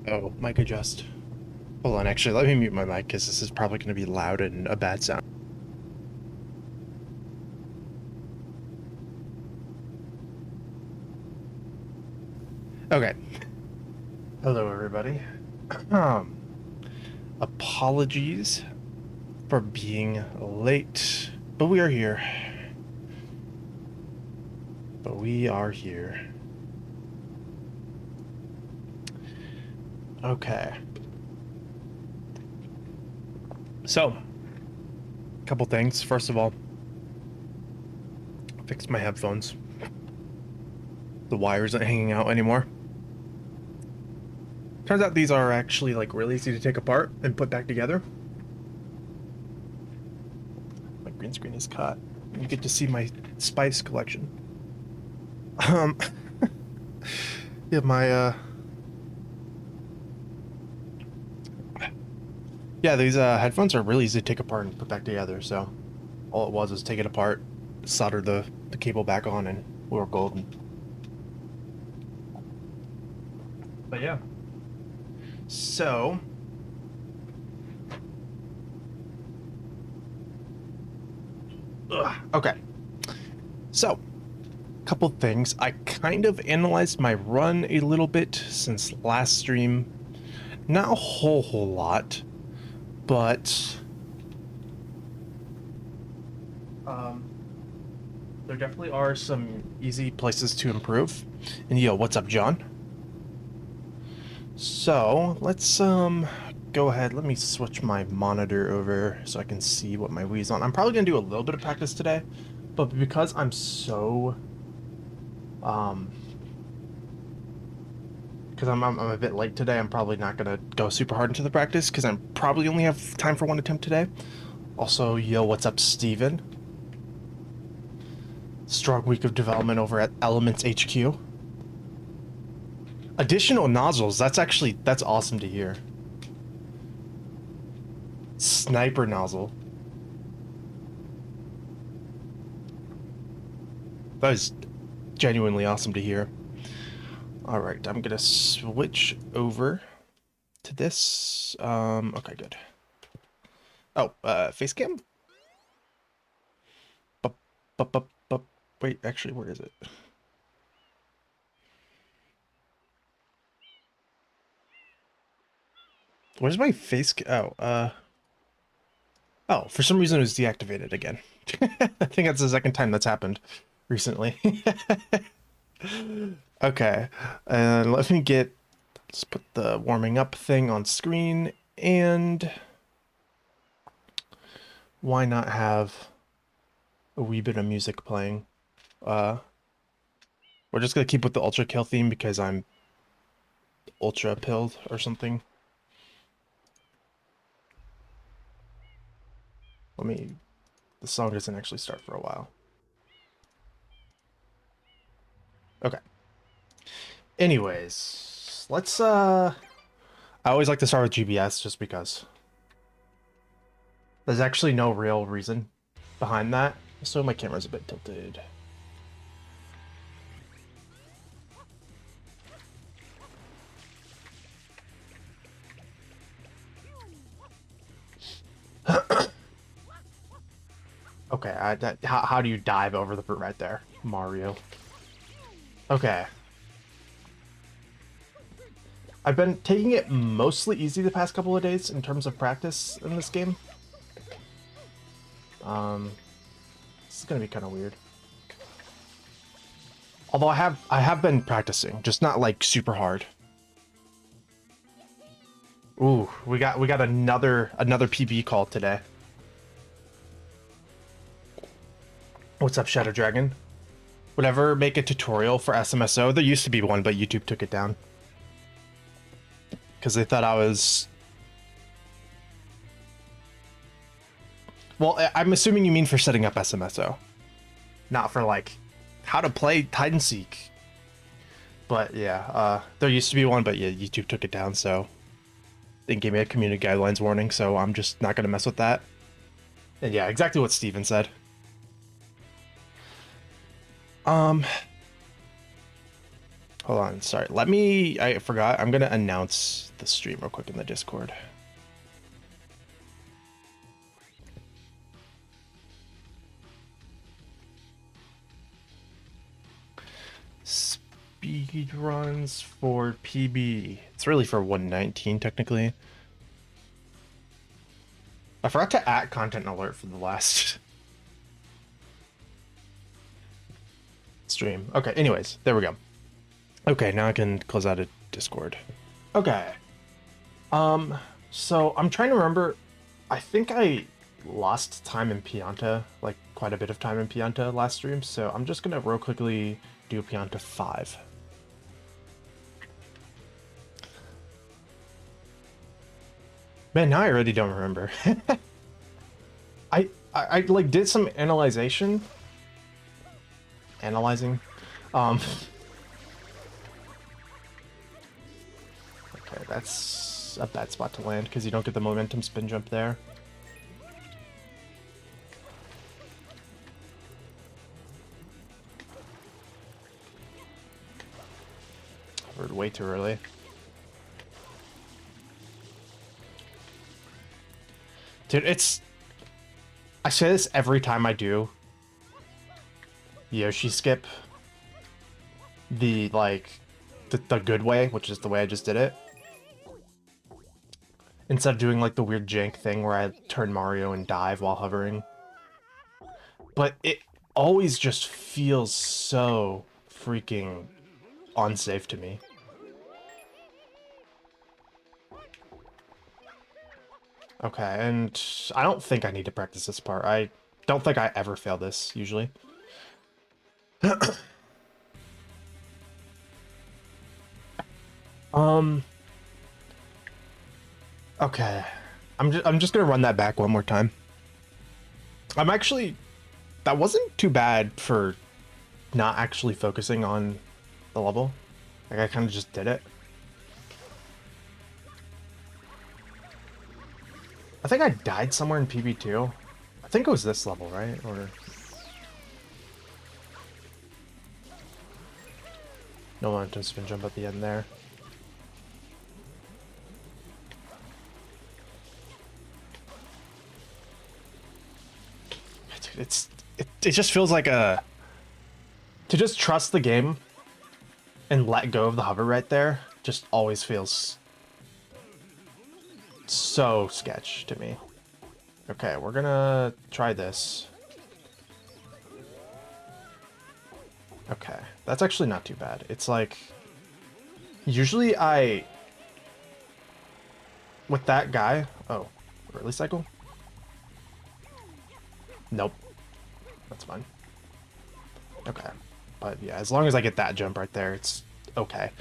Oh, mic adjust. Hold on, actually, let me mute my mic because this is probably going to be loud and a bad sound. Okay. Hello, everybody. Um, Apologies for being late, but we are here. Okay. So, a couple things. First of all, fixed my headphones. The wires aren't hanging out anymore. Turns out these are actually like really easy to take apart and put back together. My green screen is cut. You get to see my spice collection. Um, yeah, yeah, these headphones are really easy to take apart and put back together. So all it was take it apart, solder the cable back on, and we were golden. But yeah. So okay. So couple things. I kind of analyzed my run a little bit since last stream. Not a whole lot, but there definitely are some easy places to improve. And yo, what's up, John? So let's go ahead. Let me switch my monitor over so I can see what my Wii's on. I'm probably gonna do a little bit of practice today, but because I'm so because I'm a bit late today, I'm probably not gonna go super hard into the practice because I'm probably only have time for one attempt today. Also, yo, what's up, Steven? Strong week of development over at Elements HQ. Additional nozzles, that's awesome to hear. Sniper nozzle. That is genuinely awesome to hear. All right, I'm gonna switch over to this. Okay, good. Oh, face cam? Wait, actually, where is it? Where's my face? Oh, for some reason it was deactivated again. I think that's the second time that's happened recently. Okay, and let's put the warming up thing on screen, and why not have a wee bit of music playing? We're just gonna keep with the ultra kill theme because I'm ultra pilled or something. The song doesn't actually start for a while. Okay. Anyways, let's I always like to start with GBS just because there's actually no real reason behind that. So my camera's a bit tilted. Okay, how do you dive over the fruit right there, Mario? Okay. I've been taking it mostly easy the past couple of days in terms of practice in this game. This is gonna be kind of weird. Although I have been practicing, just not like super hard. Ooh, we got another PB call today. What's up, Shadow Dragon? Would ever make a tutorial for SMSO? There used to be one, but YouTube took it down. Because they thought I was... Well, I'm assuming you mean for setting up SMSO. Not for, like, how to play hide and seek. But, yeah, there used to be one, but yeah, YouTube took it down, so... They gave me a community guidelines warning, so I'm just not gonna mess with that. And yeah, exactly what Steven said. Hold on, sorry. Let me, I forgot. I'm gonna announce the stream real quick in the Discord. Speed runs for PB. It's really for 119 technically. I forgot to add content alert for the last stream. Okay, anyways, there we go. Okay, now I can close out of Discord. Okay. So I'm trying to remember. I think I lost time in Pianta, like quite a bit of time in Pianta last stream, so I'm just gonna real quickly do Pianta 5. Man, now I already don't remember. I like did some analyzing. Okay, that's a bad spot to land because you don't get the momentum spin jump there. Hovered way too early. Dude, it's... I say this every time I do Yoshi skip. The, like, the good way, which is the way I just did it. Instead of doing, like, the weird jank thing where I turn Mario and dive while hovering. But it always just feels so freaking unsafe to me. Okay, and I don't think I need to practice this part. I don't think I ever fail this, usually. Okay. I'm just gonna run that back one more time. I'm actually... That wasn't too bad for not actually focusing on the level. Like, I kind of just did it. I think I died somewhere in PB2. I think it was this level, right? Or... No momentum spin jump at the end there. Dude, it just feels like a... To just trust the game and let go of the hover right there just always feels so sketch to me. Okay, we're gonna try this. Okay, that's actually not too bad. It's like... Usually with that guy... Oh, early cycle? Nope. That's fine. Okay. But yeah, as long as I get that jump right there, it's okay.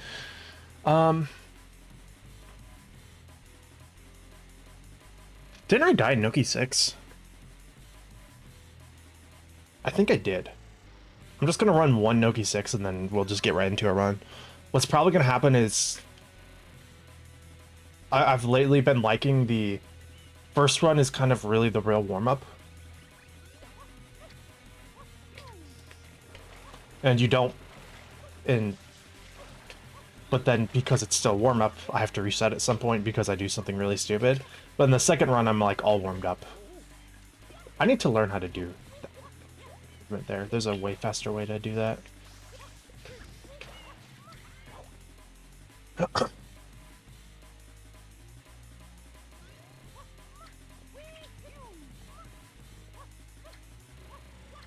Didn't I die in Noki 6? I think I did. I'm just gonna run one Noki 6 and then we'll just get right into a run. What's probably gonna happen is... I've lately been liking the... First run is kind of really the real warm-up. And you don't... But then, because it's still warm-up, I have to reset at some point because I do something really stupid. But in the second run, I'm, like, all warmed up. I need to learn how to do that right there. There's a way faster way to do that.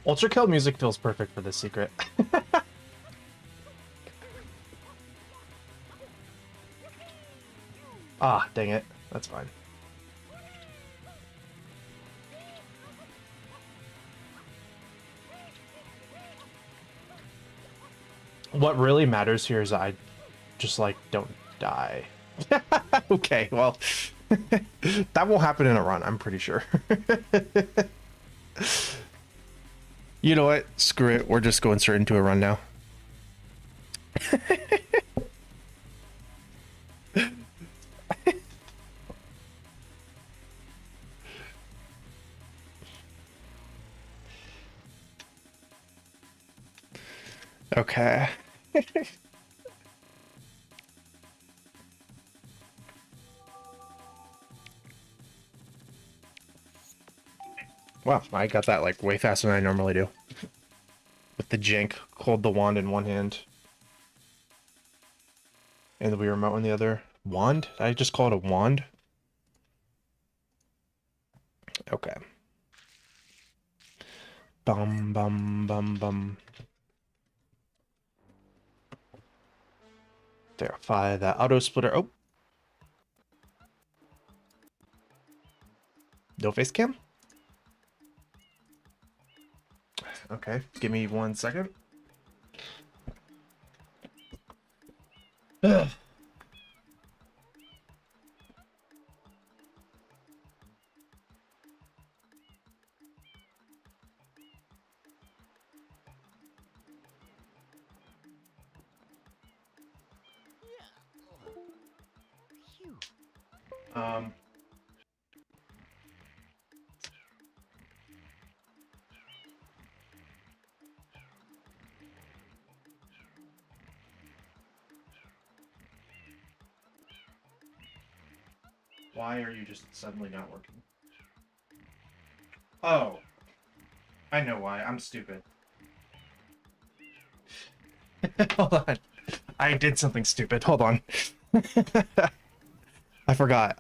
Ultra Kill music feels perfect for this secret. Ah, dang it. That's fine. What really matters here is I just, like, don't die. Okay, well, that will happen in a run, I'm pretty sure. You know what? Screw it. We're just going straight into a run now. Okay. Wow, I got that like way faster than I normally do. With the jank, hold the wand in one hand. And the Wii remote in the other. Wand? Did I just call it a wand? Okay. Bum, bum, bum, bum. Verify that auto splitter. Oh. No face cam? Okay, give me 1 second. Ugh. Um. Why are you just suddenly not working? Oh, I know why. I'm stupid. Hold on. I did something stupid. Hold on. I forgot.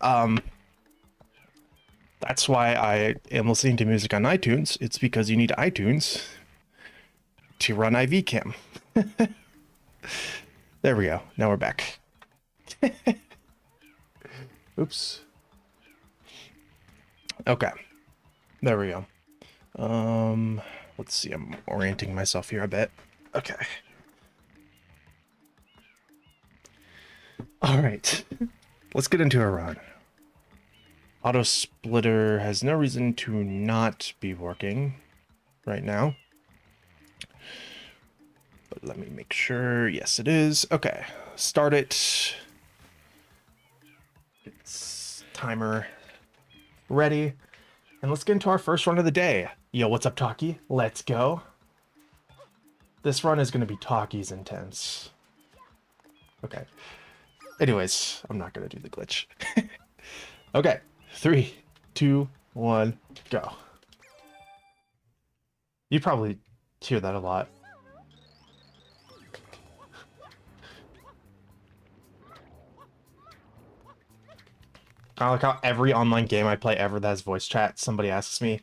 That's why I am listening to music on iTunes. It's because you need iTunes to run IV Cam. There we go. Now we're back. Oops. Okay. There we go. Let's see. I'm orienting myself here a bit. Okay. All right. Let's get into a run. Auto splitter has no reason to not be working right now. But let me make sure. Yes, it is. Okay. Start it. It's timer ready. And let's get into our first run of the day. Yo, what's up, Talkie? Let's go. This run is going to be Talkie's intense. Okay. Anyways, I'm not going to do the glitch. Okay. 3, 2, 1, go. You probably hear that a lot. I like how every online game I play ever that has voice chat, somebody asks me,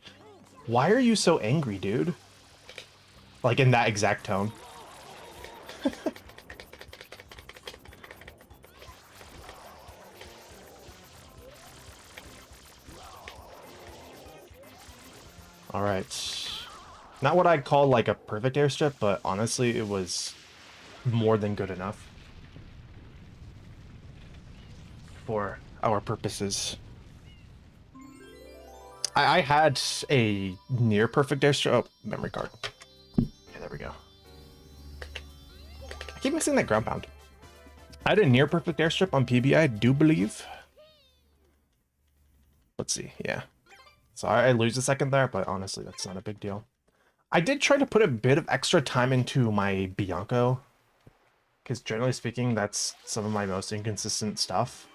why are you so angry, dude? Like in that exact tone. Alright. Not what I'd call like a perfect airstrip, but honestly it was more than good enough for our purposes. I had a near perfect airstrip. Oh, memory card. Yeah, there we go. I keep missing that ground pound. I had a near perfect airstrip on PBI, I do believe. Let's see, yeah. So I lose a second there, but honestly, that's not a big deal. I did try to put a bit of extra time into my Bianco, because generally speaking, that's some of my most inconsistent stuff.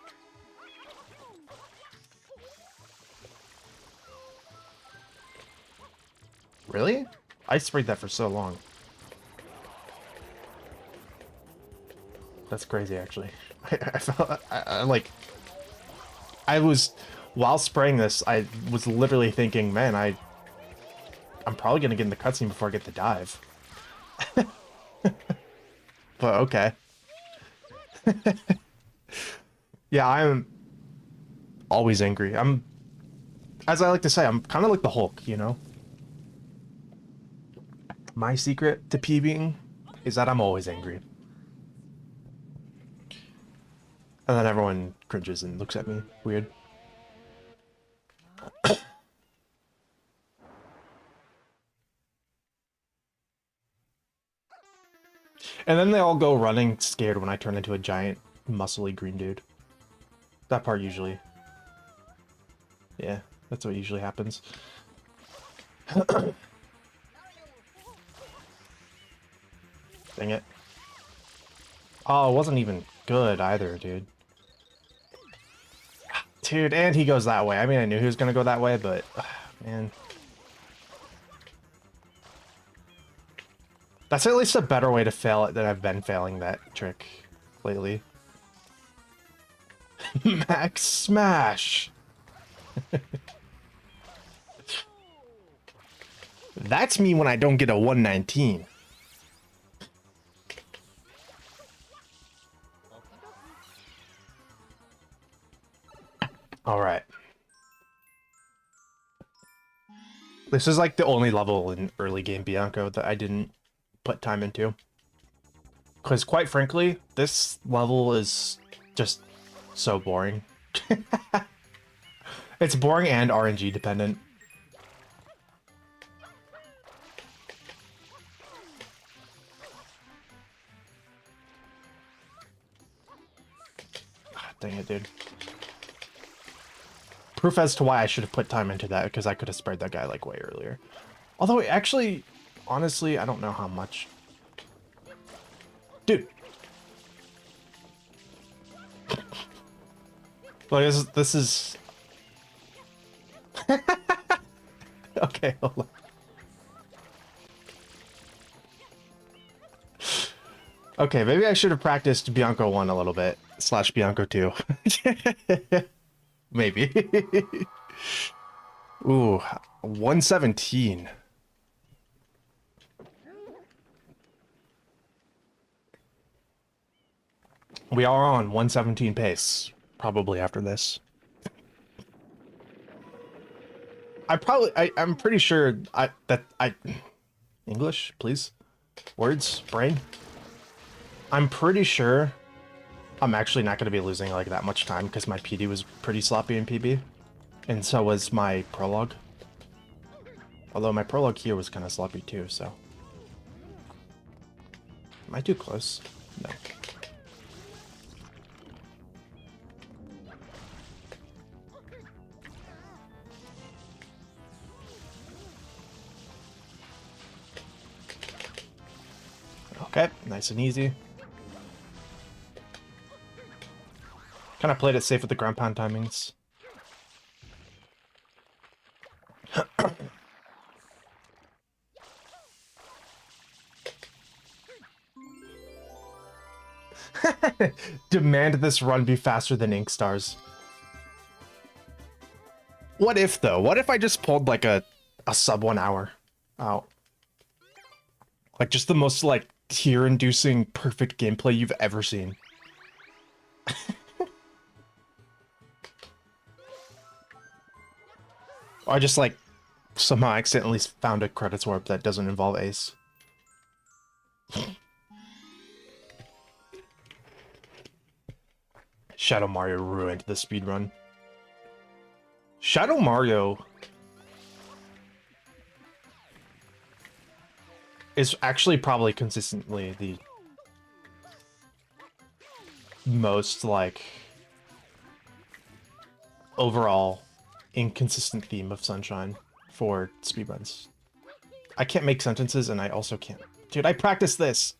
Really? I sprayed that for so long. That's crazy, actually. I felt I was, while spraying this, I was literally thinking, man, I'm probably gonna get in the cutscene before I get the dive. But okay. Yeah, I'm always angry. As I like to say, I'm kind of like the Hulk, you know? My secret to PBing is that I'm always angry. And then everyone cringes and looks at me weird. And then they all go running scared when I turn into a giant, muscly green dude. That part usually. Yeah, that's what usually happens. Dang it. Oh, it wasn't even good either, dude. Dude, and he goes that way. I mean, I knew he was gonna go that way, but... man. That's at least a better way to fail it than I've been failing that trick lately. Max Smash! That's me when I don't get a 119. Alright. This is like the only level in early game Bianco that I didn't put time into. Because quite frankly, this level is just so boring. It's boring and RNG dependent. Dang it, dude. Proof as to why I should have put time into that, because I could have spared that guy like way earlier. Although, actually, honestly, I don't know how much. Dude. Like, this is... Okay, hold on. Okay, maybe I should have practiced Bianco 1 a little bit. / Bianco 2. Maybe. Ooh, 117. We are on 117 pace, probably after this. I'm pretty sure English, please. Words, brain. I'm pretty sure I'm actually not going to be losing like that much time because my PD was pretty sloppy in PB. And so was my prologue. Although my prologue here was kind of sloppy too, so. Am I too close? No. Okay, nice and easy. Kind of played it safe with the ground pound timings. Demand this run be faster than Ink Stars. What if, though? What if I just pulled, like, a sub 1 hour out? Like, just the most, like, tear-inducing perfect gameplay you've ever seen. Or I just, like, somehow accidentally found a credits warp that doesn't involve Ace. Shadow Mario ruined the speedrun. Shadow Mario is actually probably consistently the most, like, overall inconsistent theme of Sunshine for speedruns. I can't make sentences, and I also can't... Dude, I practiced this!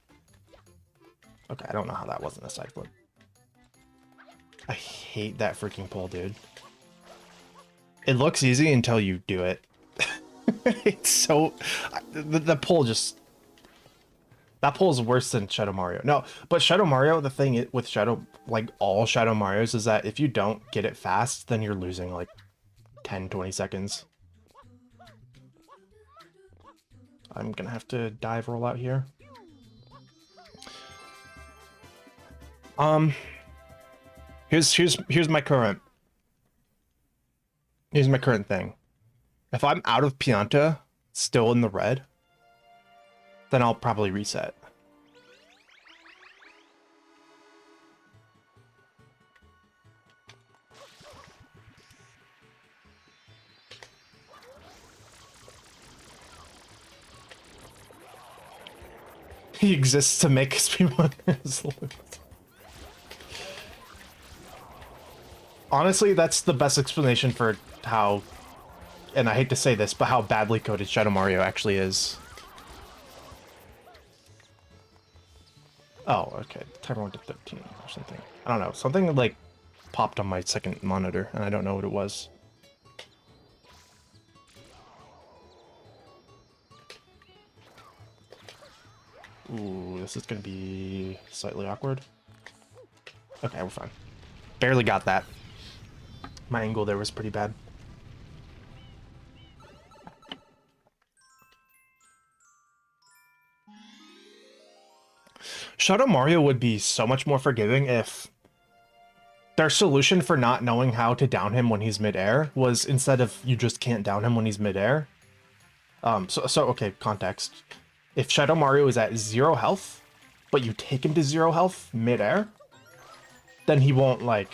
Okay, I don't know how that wasn't a side flip. I hate that freaking pull, dude. It looks easy until you do it. It's so... The pull just... That pull is worse than Shadow Mario. No, but Shadow Mario, the thing with Shadow... Like, all Shadow Marios is that if you don't get it fast, then you're losing, like, 10, 20 seconds. I'm gonna have to dive roll out here. Here's my current... Here's my current thing. If I'm out of Pianta, still in the red, then I'll probably reset. He exists to make speedrunners lose. Honestly, that's the best explanation for how, and I hate to say this, but how badly coded Shadow Mario actually is. Oh, okay. Timer went to 13 or something. I don't know. Something, like, popped on my second monitor, and I don't know what it was. Ooh, this is gonna be slightly awkward. Okay, we're fine. Barely got that. My angle there was pretty bad. Shadow Mario would be so much more forgiving if their solution for not knowing how to down him when he's midair was instead of you just can't down him when he's midair. So okay, context. If Shadow Mario is at 0 health, but you take him to 0 health midair, then he won't, like,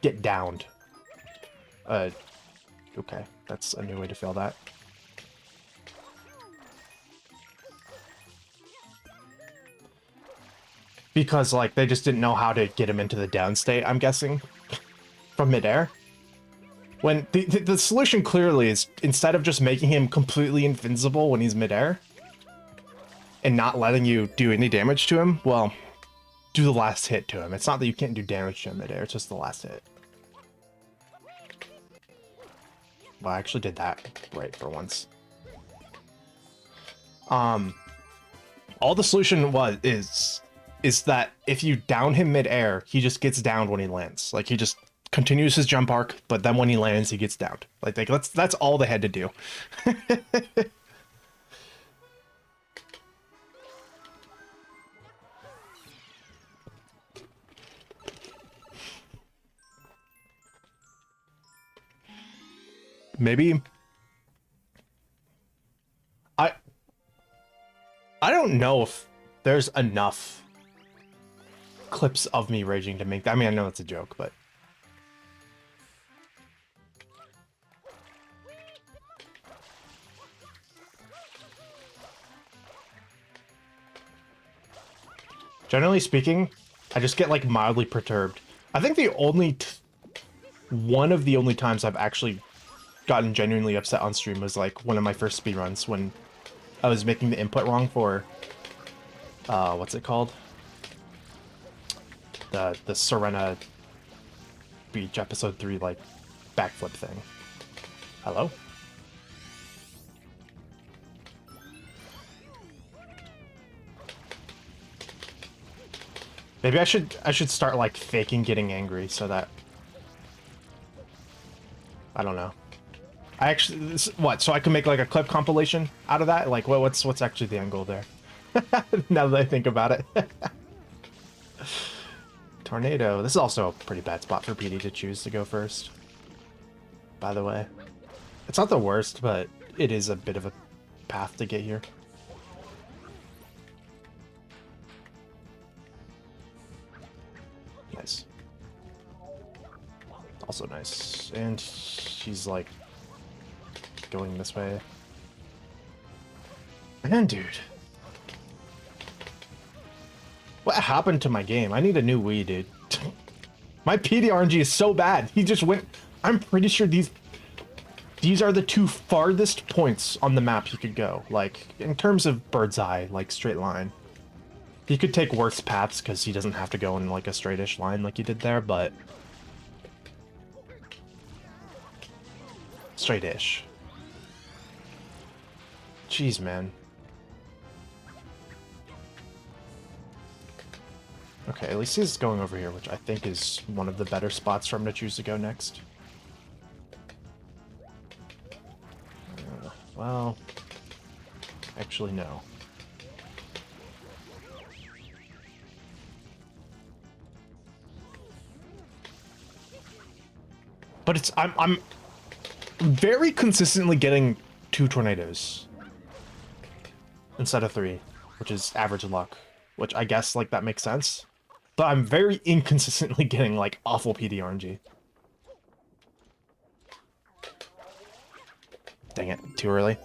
get downed. Okay, that's a new way to fail that. Because, like, they just didn't know how to get him into the down state, I'm guessing, from midair. When the solution clearly is, instead of just making him completely invincible when he's midair, and not letting you do any damage to him, well, do the last hit to him. It's not that you can't do damage to him midair, it's just the last hit. Well, I actually did that right for once. All the solution is that if you down him midair, he just gets downed when he lands. Like, he just continues his jump arc, but then when he lands, he gets downed. Like that's all they had to do. Maybe I don't know if there's enough clips of me raging to make that. I mean, I know it's a joke, but generally speaking, I just get, like, mildly perturbed. I think the only one of the only times I've actually gotten genuinely upset on stream was, like, one of my first speedruns when I was making the input wrong for what's it called? The Serena Beach episode 3, like, backflip thing. Hello? Maybe I should start, like, faking getting angry so that I don't know. I actually what? So I can make, like, a clip compilation out of that? Like, what's actually the end goal there? Now that I think about it. Tornado. This is also a pretty bad spot for PD to choose to go first. By the way. It's not the worst, but it is a bit of a path to get here. Nice. Also nice. And she's, like, going this way. Man, dude. What happened to my game? I need a new Wii, dude. My PD RNG is so bad. He just went... I'm pretty sure these are the 2 farthest points on the map he could go. Like, in terms of bird's eye, like, straight line. He could take worse paths because he doesn't have to go in, like, a straightish line like he did there, but... straightish. Jeez, man. Okay, at least he's going over here, which I think is one of the better spots for him to choose to go next. Well, actually, no. But it's I'm very consistently getting 2 tornadoes instead of 3, which is average luck, which I guess, like, that makes sense. But I'm very inconsistently getting, like, awful PD RNG. Dang it, too early.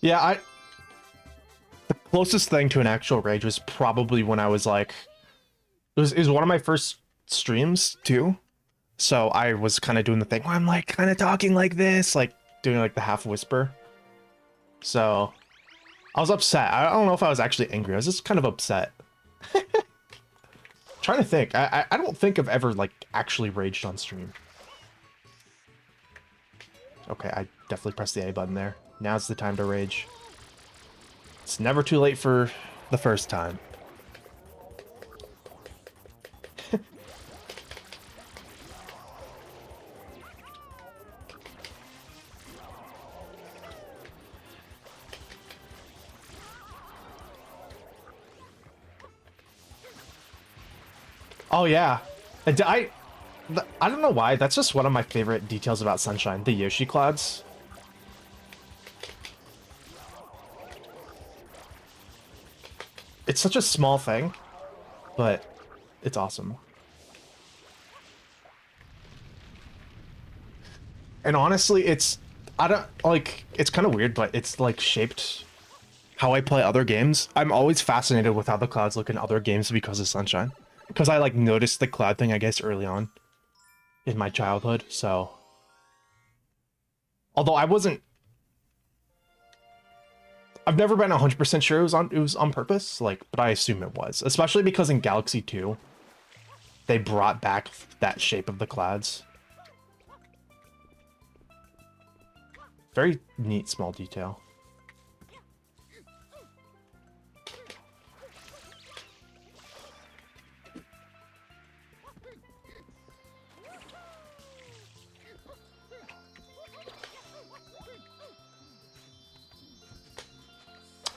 Yeah, the closest thing to an actual rage was probably when I was, like... It was one of my first streams, too. So I was kind of doing the thing where I'm, like, kind of talking like this, like, doing, like, the half whisper. So I was upset. I don't know if I was actually angry. I was just kind of upset. Trying to think. I don't think I've ever, like, actually raged on stream. Okay, I definitely pressed the A button there. Now's the time to rage. It's never too late for the first time. Oh yeah, I don't know why. That's just one of my favorite details about Sunshine, the Yoshi clouds. It's such a small thing, but it's awesome. And honestly, I don't like it's kind of weird, but it's like shaped how I play other games. I'm always fascinated with how the clouds look in other games because of Sunshine. Because I like noticed the cloud thing, I guess, early on in my childhood. So, although I've never been 100% sure it was on purpose, like, but I assume it was, especially because in Galaxy 2, they brought back that shape of the clouds. Very neat small detail.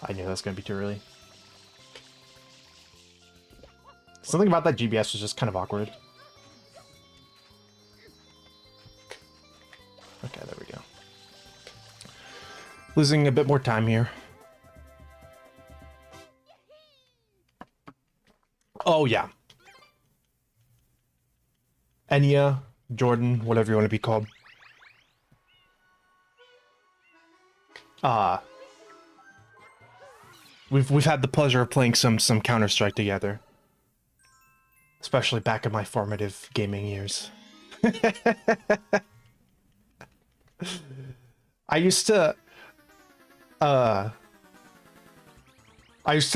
I knew that was going to be too early. Something about that GBS was just kind of awkward. Okay, there we go. Losing a bit more time here. Oh, yeah. Enya, Jordan, whatever you want to be called. We've had the pleasure of playing some Counter-Strike together. Especially back in my formative gaming years. I used to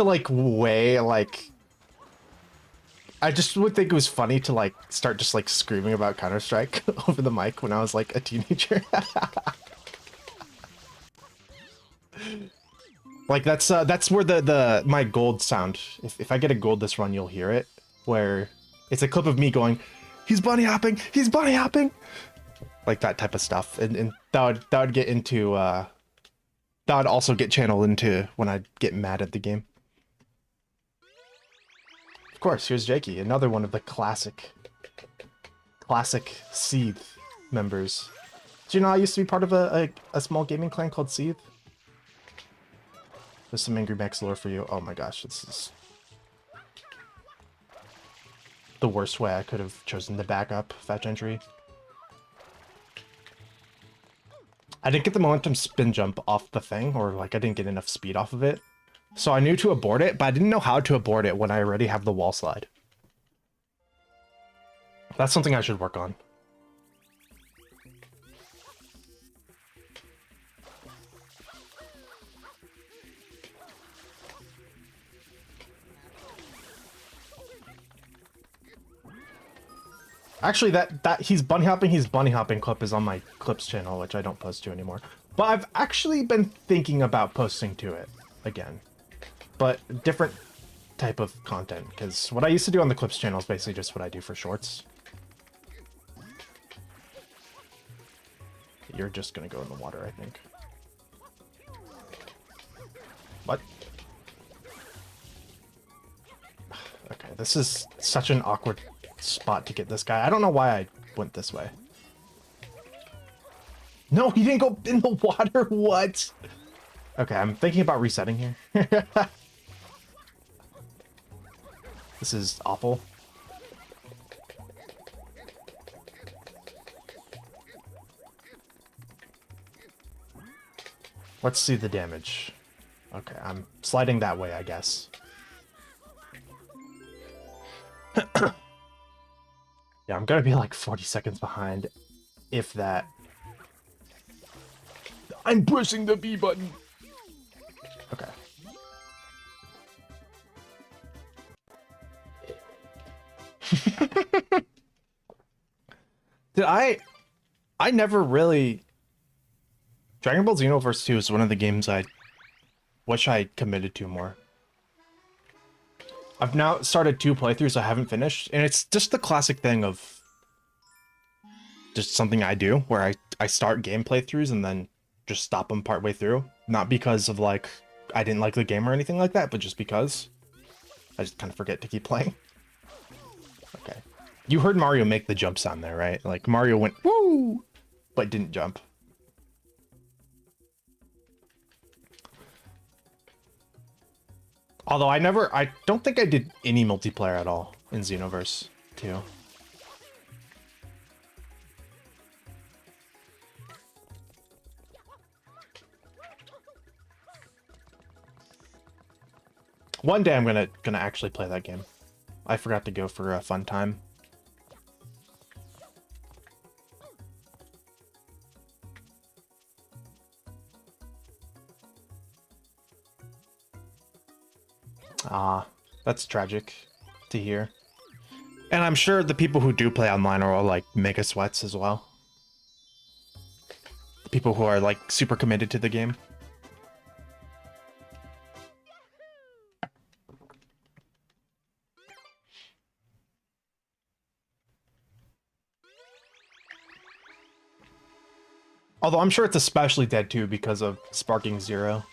like weigh like I just would think it was funny to like start just like screaming about Counter-Strike over the mic when I was like a teenager. Like that's where the my gold sound. If I get a gold this run, you'll hear it. Where it's a clip of me going, "He's bunny hopping, he's bunny hopping," like that type of stuff, and that would get into that would also get channeled into when I get mad at the game. Of course, here's Jakey, another one of the classic Seeth members. Do you know I used to be part of a small gaming clan called Seeth? There's some Angry Max lore for you. Oh my gosh, this is the worst way I could have chosen to back up Fat Gentry. I didn't get the momentum spin jump off the thing, or like I didn't get enough speed off of it. So I knew to abort it, but I didn't know how to abort it when I already have the wall slide. That's something I should work on. Actually, that he's bunny hopping clip is on my clips channel, which I don't post to anymore. But I've actually been thinking about posting to it again, but different type of content, because what I used to do on the clips channel is basically just what I do for shorts. You're just gonna go in the water, I think. What? Okay, this is such an awkward spot to get this guy. I don't know why I went this way. No, he didn't go in the water. What? Okay, I'm thinking about resetting here. This is awful. Let's see the damage. Okay, I'm sliding that way, I guess. Yeah, I'm gonna be like 40 seconds behind, if that. I'm pushing the B button. Okay. Did I never really Dragon Ball Xenoverse 2 is one of the games I wish I committed to more. I've now started 2 playthroughs I haven't finished, and it's just the classic thing of just something I do, where I start game playthroughs and then just stop them partway through. Not because of, like, I didn't like the game or anything like that, but just because I just kind of forget to keep playing. Okay. You heard Mario make the jump sound there, right? Like, Mario went, woo! But didn't jump. Although I don't think I did any multiplayer at all in Xenoverse 2. One day I'm gonna actually play that game. I forgot to go for a fun time. Ah, that's tragic to hear. And I'm sure the people who do play online are all like mega sweats as well. The people who are like super committed to the game. Although I'm sure it's especially dead too because of Sparking Zero.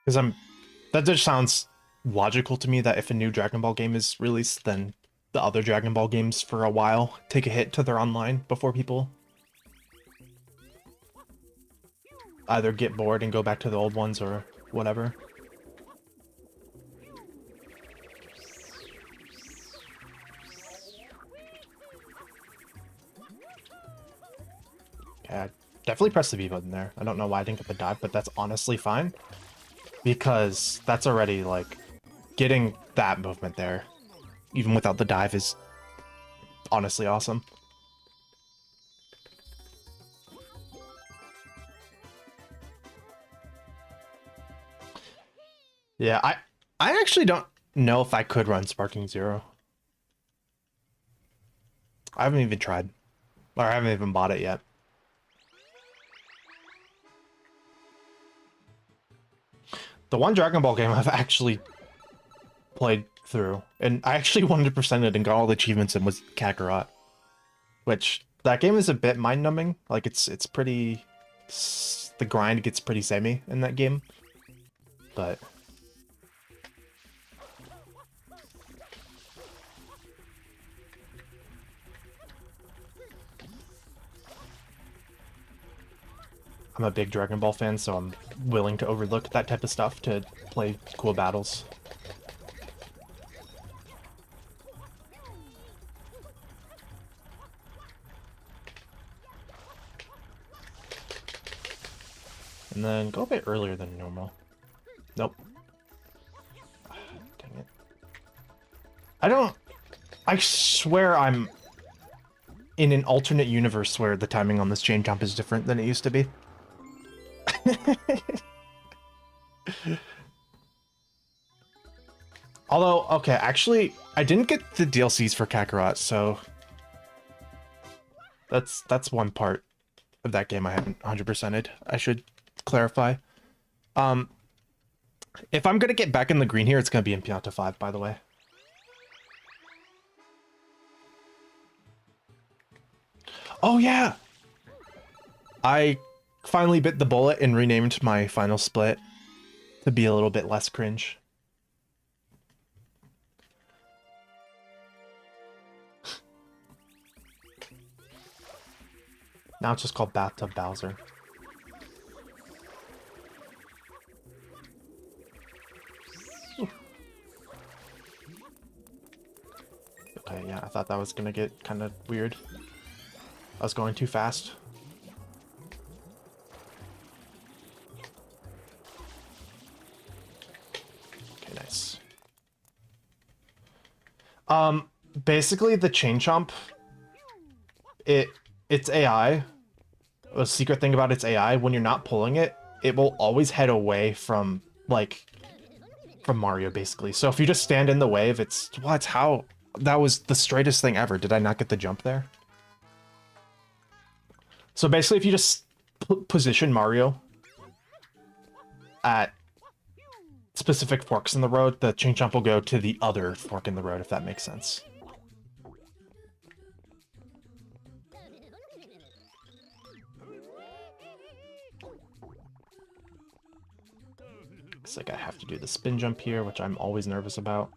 Because that just sounds logical to me that if a new Dragon Ball game is released, then the other Dragon Ball games for a while take a hit to their online before people either get bored and go back to the old ones or whatever. Okay, I definitely pressed the B button there. I don't know why I didn't get the dive, but that's honestly fine. Because that's already, like, getting that movement there, even without the dive, is honestly awesome. Yeah, I actually don't know if I could run Sparking Zero. I haven't even tried. Or I haven't even bought it yet. The one Dragon Ball game I've actually played through, and I actually 100%ed it and got all the achievements in, was Kakarot. Which, that game is a bit mind-numbing. Like, it's pretty... The grind gets pretty samey in that game. But... I'm a big Dragon Ball fan, so I'm willing to overlook that type of stuff to play cool battles. And then go a bit earlier than normal. Nope. Dang it. I swear I'm in an alternate universe where the timing on this chain jump is different than it used to be. Although, okay, actually, I didn't get the DLCs for Kakarot, so that's one part of that game I haven't 100%ed. I should clarify. If I'm gonna get back in the green here, it's gonna be in Pianta 5, by the way. Oh yeah! I finally bit the bullet and renamed my final split to be a little bit less cringe. Now it's just called Bathtub Bowser. Okay, yeah, I thought that was gonna get kind of weird. I was going too fast. Okay, nice. Basically the chain chomp, it's AI. A secret thing about its AI, when you're not pulling it, it will always head away from, like, from Mario, basically. So if you just stand in the wave, that was the straightest thing ever. Did I not get the jump there? So basically, if you just position Mario at specific forks in the road, the chain jump will go to the other fork in the road, if that makes sense. Looks like I have to do the spin jump here, which I'm always nervous about.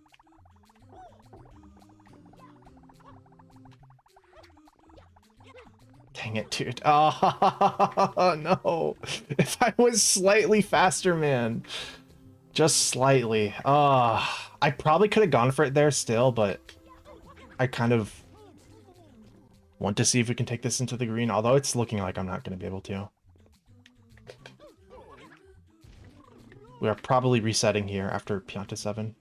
Dang it, dude. Oh, no. If I was slightly faster, man. Just slightly. I probably could have gone for it there still, but I kind of want to see if we can take this into the green, although it's looking like I'm not going to be able to. We are probably resetting here after Pianta 7.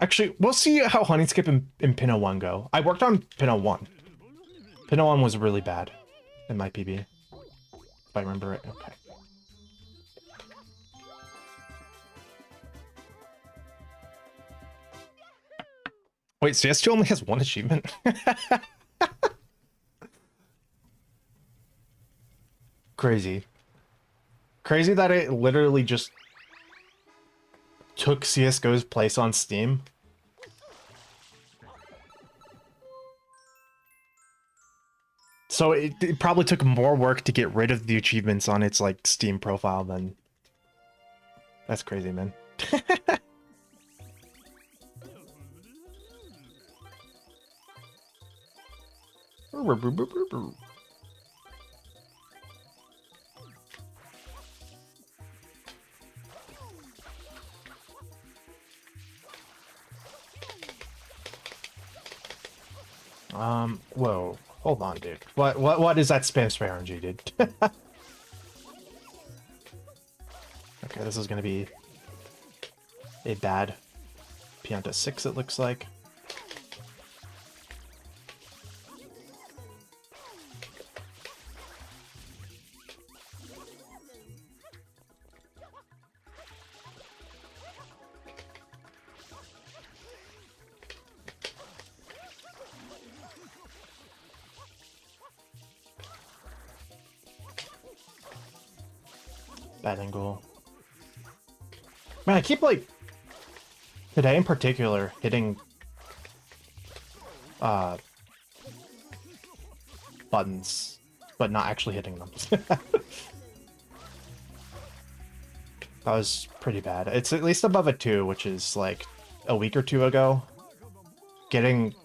Actually, we'll see how Honey Skip and Pinot 1 go. I worked on Pinot 1. Pinot 1 was really bad in my PB, if I remember it. Okay. Wait, CS2 only has one achievement? Crazy. Crazy that it literally just took CSGO's place on Steam. So it probably took more work to get rid of the achievements on its, like, Steam profile than... That's crazy, man. Whoa. Hold on, dude. What is that spam spray RNG, dude? Okay, this is gonna be a bad Pianta 6, it looks like. Bad angle. Man, I keep, like, today in particular, hitting buttons, but not actually hitting them. That was pretty bad. It's at least above a 2, which is, like, a week or 2 ago. Getting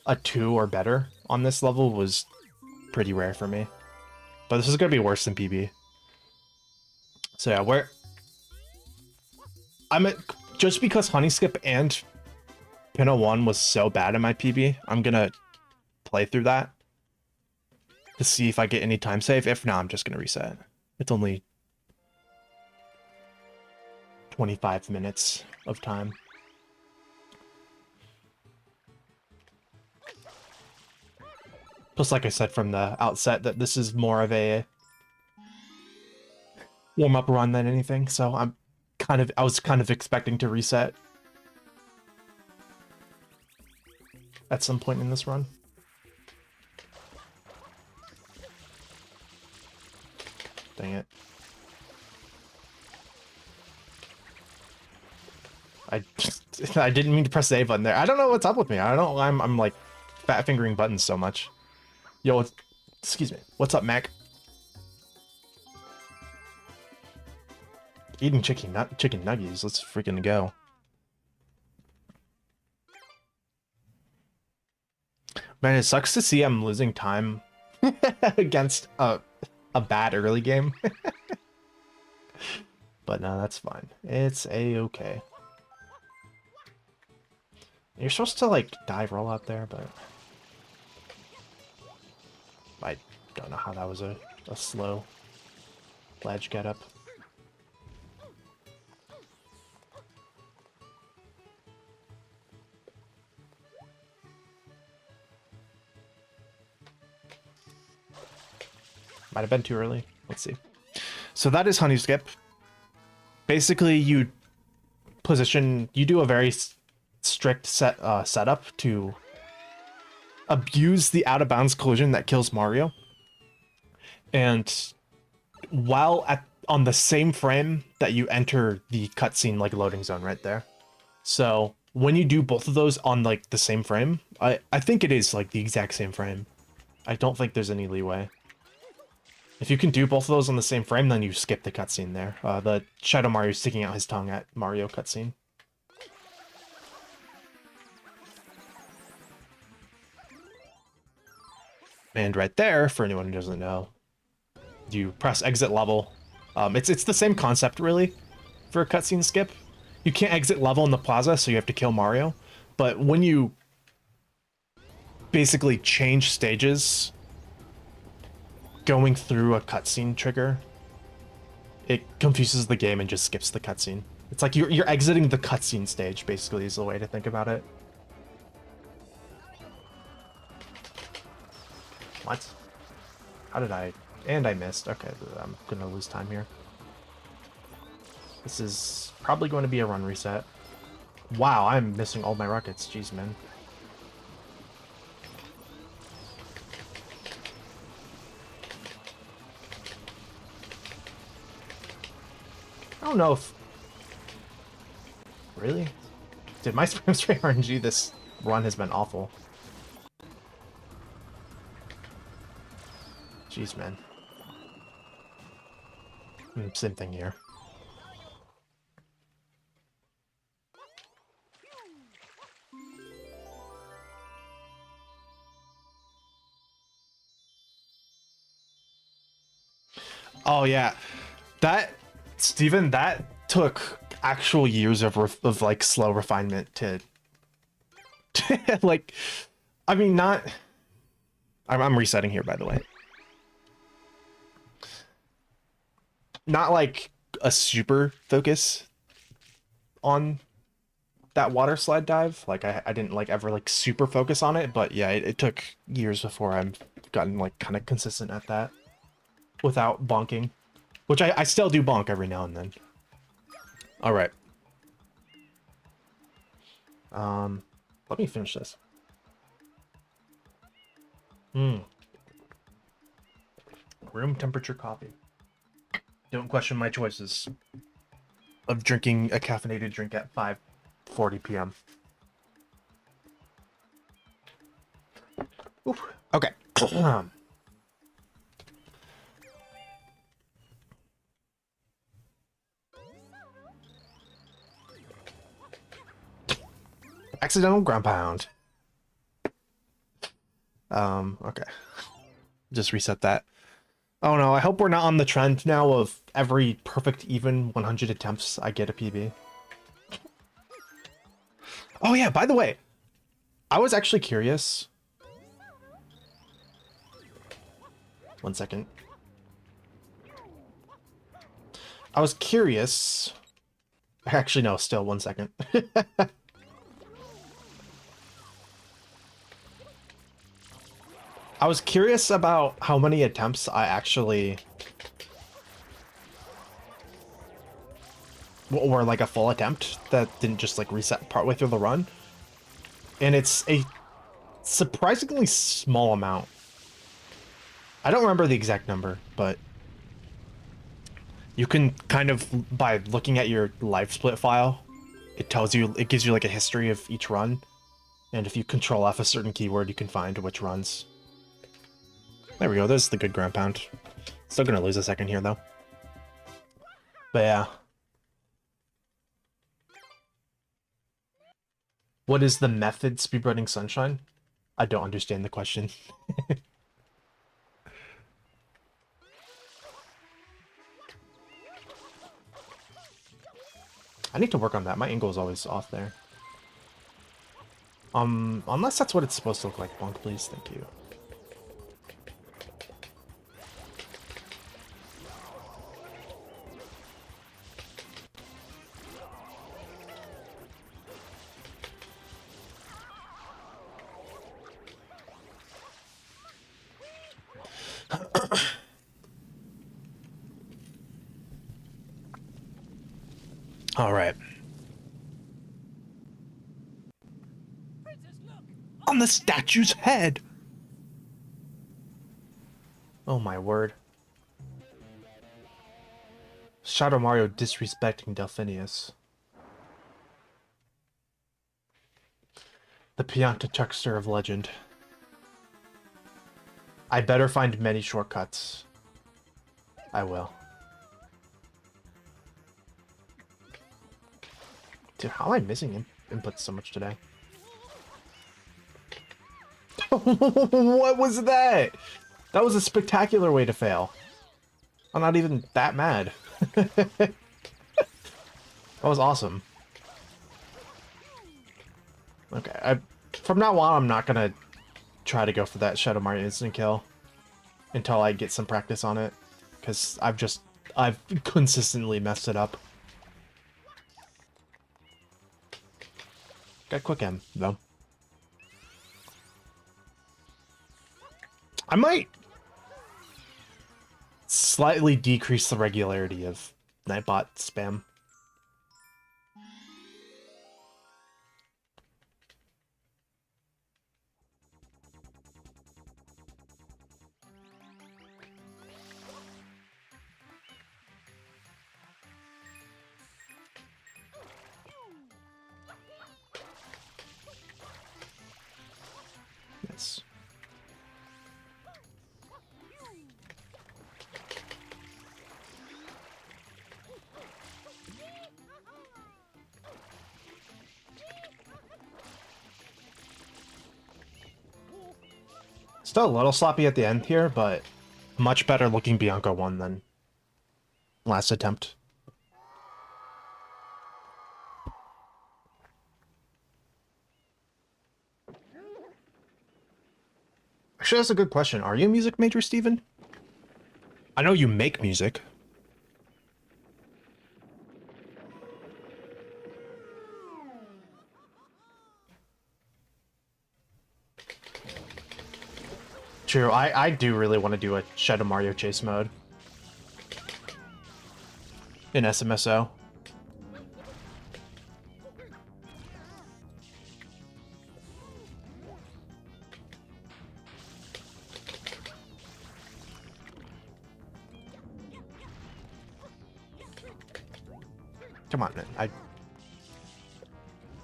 a 2 or better on this level was pretty rare for me. But this is going to be worse than PB. So yeah, just because Honey Skip and Pinot 1 was so bad in my PB, I'm gonna play through that to see if I get any time save. If not, I'm just gonna reset. It's only 25 minutes of time. Plus, like I said from the outset, that this is more of a warm-up run than anything, so I was kind of expecting to reset at some point in this run. Dang it. I didn't mean to press the A button there. I don't know what's up with me. I'm like fat fingering buttons so much. Yo, excuse me. What's up, Mac? Eating chicken nuggies. Let's freaking go. Man, it sucks to see I'm losing time against a bad early game. But no, that's fine. It's a-okay. You're supposed to, like, dive roll out there, but I don't know how that was a slow ledge get up. Might have been too early. Let's see. So that is Honey Skip. Basically, you do a very strict setup to abuse the out of bounds collision that kills Mario. And while on the same frame that you enter the cutscene like loading zone right there. So when you do both of those on like the same frame, I think it is like the exact same frame. I don't think there's any leeway. If you can do both of those on the same frame, then you skip the cutscene there. The Shadow Mario sticking out his tongue at Mario cutscene. And right there, for anyone who doesn't know, you press exit level. It's the same concept really for a cutscene skip. You can't exit level in the plaza, so you have to kill Mario. But when you basically change stages going through a cutscene trigger, it confuses the game and just skips the cutscene. It's like you're exiting the cutscene stage, basically, is the way to think about it. What? How did I... And I missed. Okay, I'm gonna lose time here. This is probably going to be a run reset. Wow, I'm missing all my rockets. Jeez, man. I don't know if... Really? Did my spam spray RNG this run has been awful. Jeez, man. Same thing here. Oh yeah, that Steven, that took actual years of like slow refinement to like, I mean, not. I'm resetting here, by the way. Not like a super focus on that water slide dive. Like I didn't like ever like super focus on it, but yeah, it took years before I've gotten like kind of consistent at that without bonking, which I still do bonk every now and then. All right. Let me finish this. Room temperature coffee. Don't question my choices of drinking a caffeinated drink at 5:40 p.m. Oof. Okay. Accidental ground pound. Okay. Just reset that. Oh no, I hope we're not on the trend now of every perfect even 100 attempts I get a PB. Oh yeah, by the way, I was actually curious. One second. I was curious. Actually, no, still 1 second. I was curious about how many attempts I actually... or like a full attempt that didn't just like reset partway through the run. And it's a surprisingly small amount. I don't remember the exact number, but you can kind of, by looking at your live split file, it tells you, it gives you like a history of each run. And if you control F a certain keyword, you can find which runs. There we go, there's the good ground pound. Still gonna lose a second here though. But yeah. What is the method speedrunning Sunshine? I don't understand the question. I need to work on that. My angle is always off there. Unless that's what it's supposed to look like. Bonk, please. Thank you. All right. Princess, look! On the statue's head! Oh my word. Shadow Mario disrespecting Delphinius. The Pianta Chuckster of legend. I better find many shortcuts. I will. Dude, how am I missing inputs so much today? What was that? That was a spectacular way to fail. I'm not even that mad. That was awesome. Okay, from now on, I'm not gonna try to go for that Shadow Mario instant kill until I get some practice on it, because I've consistently messed it up. Got quick M though. I might slightly decrease the regularity of Nightbot spam. Yes. Still a little sloppy at the end here, but much better looking Bianca 1 than last attempt. Actually, that's a good question. Are you a music major, Steven? I know you make music. True, I do really want to do a Shadow Mario chase mode in SMSO. Come on, man.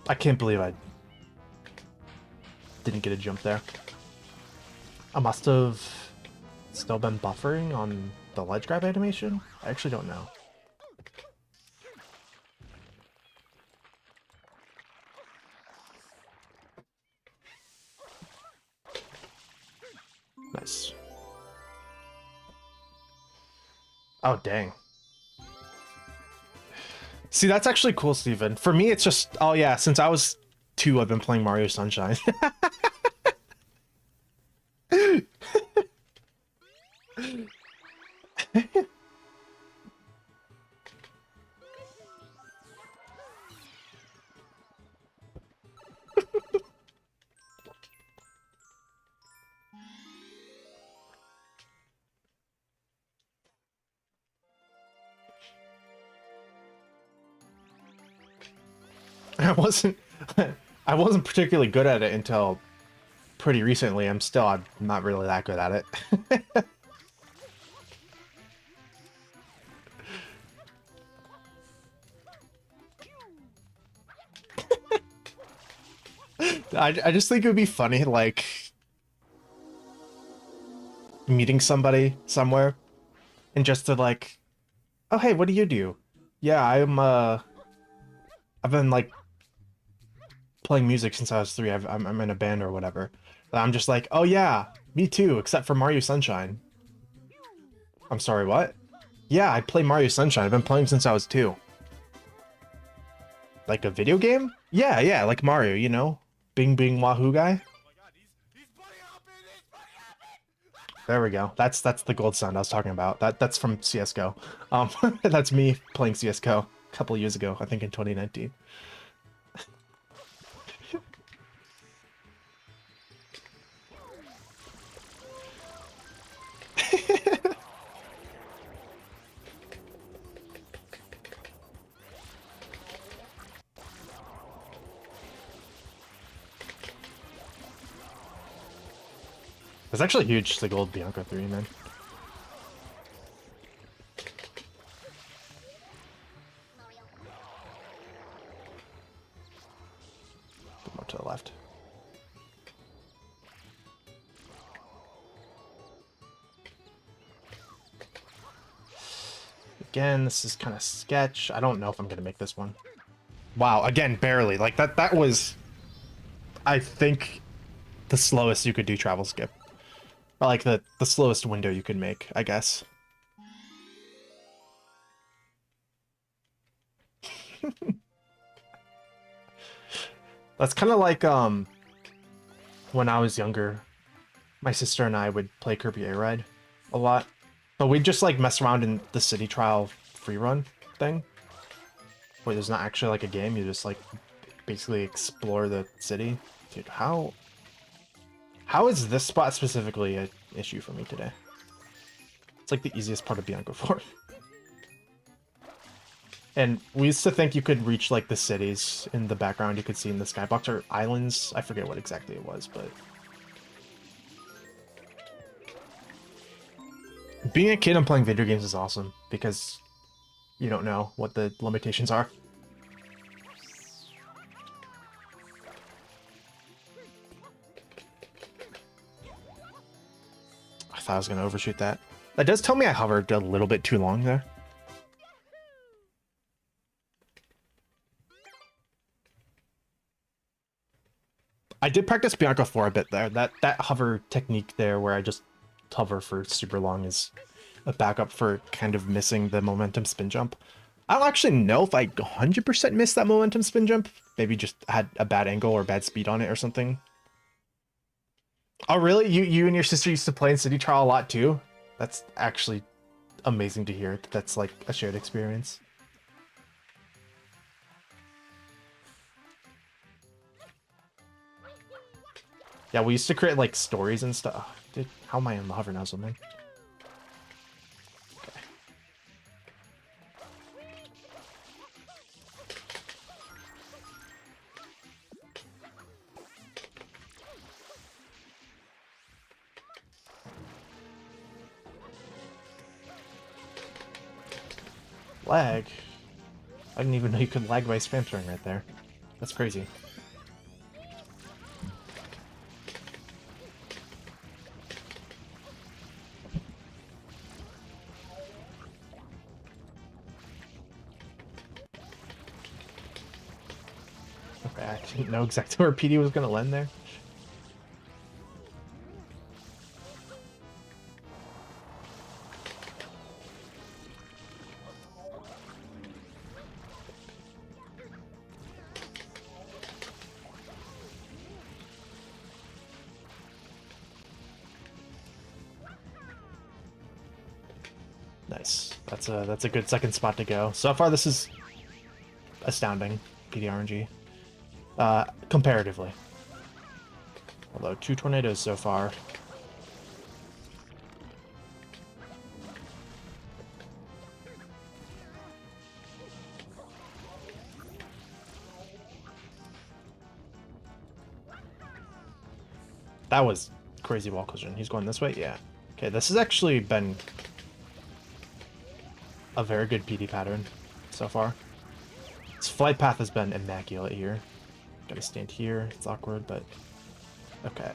I can't believe I didn't get a jump there. I must have still been buffering on the ledge grab animation? I actually don't know. Nice. Oh, dang. See, that's actually cool, Steven. For me, it's just, oh yeah, since I was 2, I've been playing Mario Sunshine. I wasn't I wasn't particularly good at it until pretty recently. I'm not really that good at it. I just think it would be funny, like, meeting somebody somewhere and just to like, oh hey, what do you do? Yeah, I've been like playing music since I was 3. I'm in a band or whatever. And I'm just like, oh yeah, me too, except for Mario Sunshine. I'm sorry, what? Yeah, I play Mario Sunshine. I've been playing since I was 2. Like a video game? Yeah, like Mario, you know? Bing Bing Wahoo guy? There we go. That's the gold sound I was talking about. That's from CS:GO. That's me playing CS:GO a couple years ago, I think in 2019. It's actually huge, the gold Bianca 3, man. More to the left. Again, this is kind of sketch. I don't know if I'm gonna make this one. Wow, again, barely. Like that was, I think, the slowest you could do travel skip. Or like the slowest window you could make, I guess. That's kind of like when I was younger, my sister and I would play Kirby Air Ride a lot, but we'd just like mess around in the city trial free run thing, where there's not actually like a game. You just like basically explore the city. Dude, how is this spot specifically an issue for me today? It's like the easiest part of Bianco 4. And we used to think you could reach like the cities in the background you could see in the skybox, or islands. I forget what exactly it was, but being a kid and playing video games is awesome because you don't know what the limitations are. I thought I was going to overshoot that. That does tell me I hovered a little bit too long there. I did practice Bianca 4 a bit there. That hover technique there where I just hover for super long is a backup for kind of missing the momentum spin jump. I don't actually know if I 100% missed that momentum spin jump. Maybe just had a bad angle or bad speed on it or something. Oh, really? You and your sister used to play in City Trial a lot too? That's actually amazing to hear. That's like a shared experience. Yeah, we used to create like stories and stuff. Oh, dude, how am I on the hover nozzle, man? Okay. Lag? I didn't even know you could lag by spam throwing right there. That's crazy. Okay, I didn't know exactly where PD was going to land there. Nice. That's a good second spot to go. So far, this is astounding, PDRNG. Comparatively. Although 2 tornadoes so far. That was crazy wall collision. He's going this way? Yeah. Okay, this has actually been a very good PD pattern so far. His flight path has been immaculate here. Gotta stand here. It's awkward, but okay.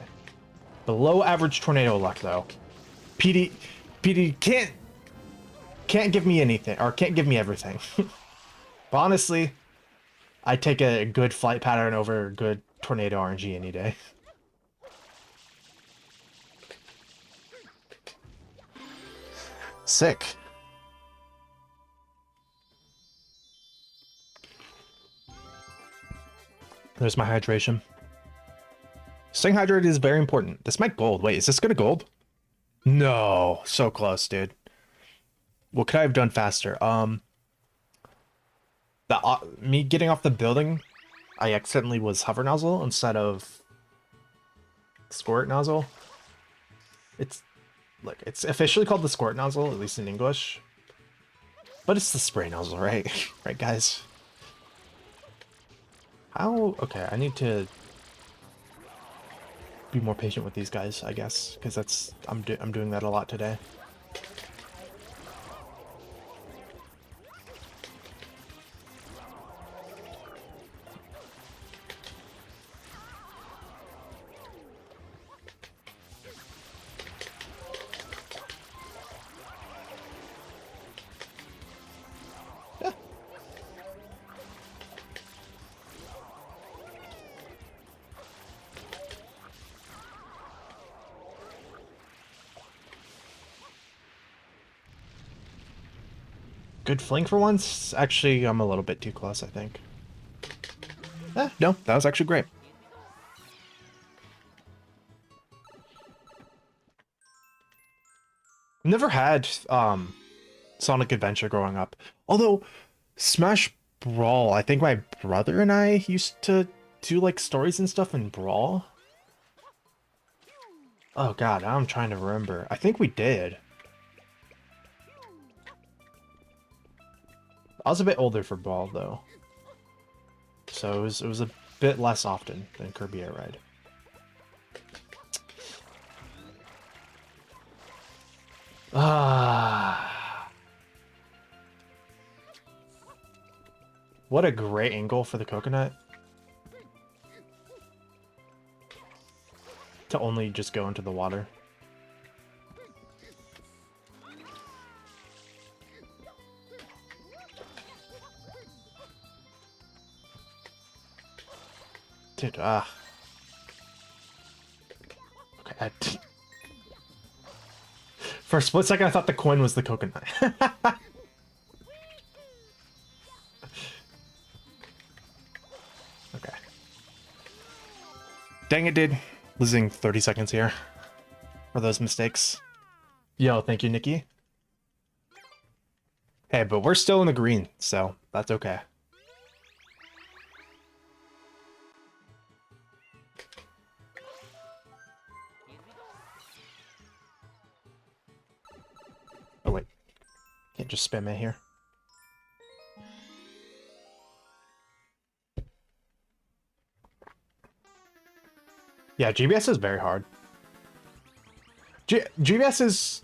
Below average tornado luck though. PD can't give me anything, or can't give me everything. But honestly, I take a good flight pattern over good tornado RNG any day. Sick. There's my hydration. Staying hydrated is very important. This might gold. Wait, is this gonna gold? No, so close, dude. What could I have done faster? Me getting off the building, I accidentally was hover nozzle instead of squirt nozzle. It's officially called the squirt nozzle, at least in English. But it's the spray nozzle, right? Right, guys? How? Okay, I need to... be more patient with these guys, I guess, because that's I'm doing that a lot today. Good fling for once? Actually, I'm a little bit too close, I think. No, that was actually great. Never had Sonic Adventure growing up. Although Smash Brawl, I think my brother and I used to do like stories and stuff in Brawl. Oh god, I'm trying to remember. I think we did. I was a bit older for Brawl though. So it was a bit less often than Kirby Air Ride. Ah. What a great angle for the coconut. To only just go into the water. Dude, okay, for a split second, I thought the coin was the coconut. Okay. Dang it, dude. Losing 30 seconds here for those mistakes. Yo, thank you, Nikki. Hey, but we're still in the green, so that's okay. Oh, wait. Can't just spam it here. Yeah, GBS is very hard. GBS is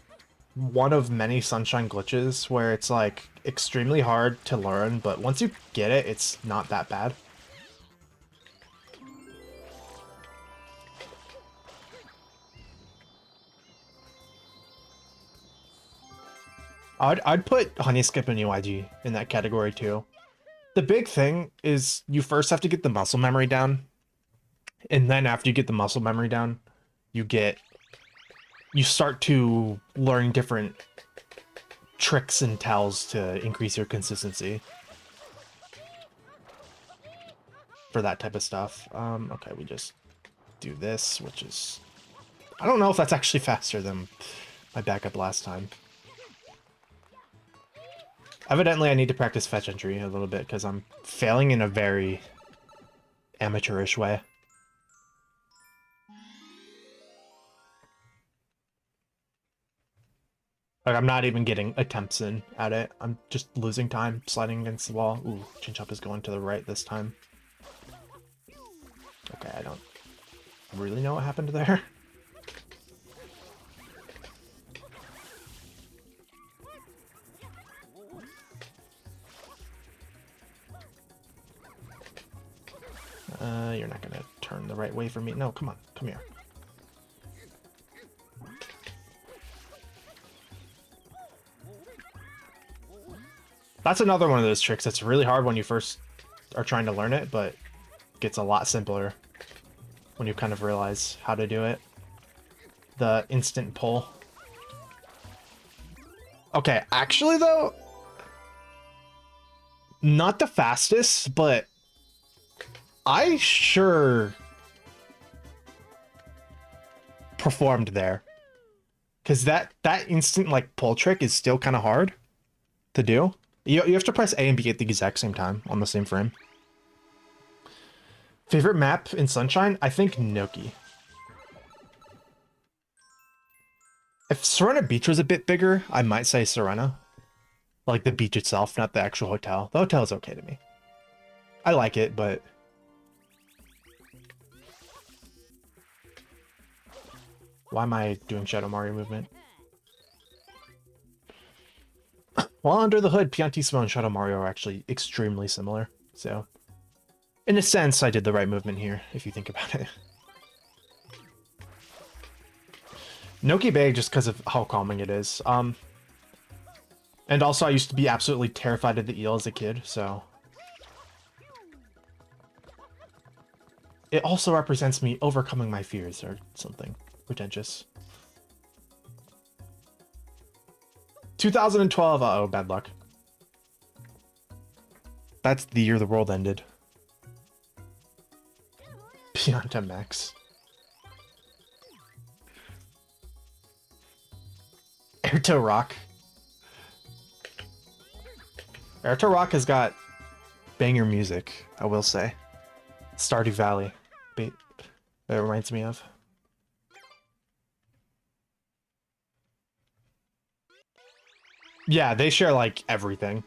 one of many Sunshine glitches where it's like extremely hard to learn, but once you get it, it's not that bad. I'd put Honey Skip and UIG in that category too. The big thing is you first have to get the muscle memory down, and then after you get the muscle memory down, you start to learn different tricks and tells to increase your consistency for that type of stuff. Okay, we just do this, which is... I don't know if that's actually faster than my backup last time. Evidently, I need to practice fetch entry a little bit because I'm failing in a very amateurish way. Like, I'm not even getting attempts in at it. I'm just losing time, sliding against the wall. Ooh, Chinchop is going to the right this time. Okay, I don't really know what happened there. You're not gonna turn the right way for me. No, come on, come here. That's another one of those tricks that's really hard when you first are trying to learn it, but gets a lot simpler when you kind of realize how to do it. The instant pull. Okay, actually though, not the fastest, but I sure performed there. Because that instant like pull trick is still kind of hard to do. You have to press A and B at the exact same time on the same frame. Favorite map in Sunshine? I think Noki. If Serena Beach was a bit bigger, I might say Serena. Like the beach itself, not the actual hotel. The hotel is okay to me. I like it, but... Why am I doing Shadow Mario movement? Well, under the hood, Piantissimo and Shadow Mario are actually extremely similar. So, in a sense, I did the right movement here, if you think about it. Noki Bay, just because of how calming it is. And also, I used to be absolutely terrified of the eel as a kid, so... It also represents me overcoming my fears, or something pretentious. 2012, uh-oh, bad luck. That's the year the world ended. Pianta Max. Airto Rock. Airto Rock has got banger music, I will say. Stardew Valley. That reminds me of. Yeah, they share, like, everything.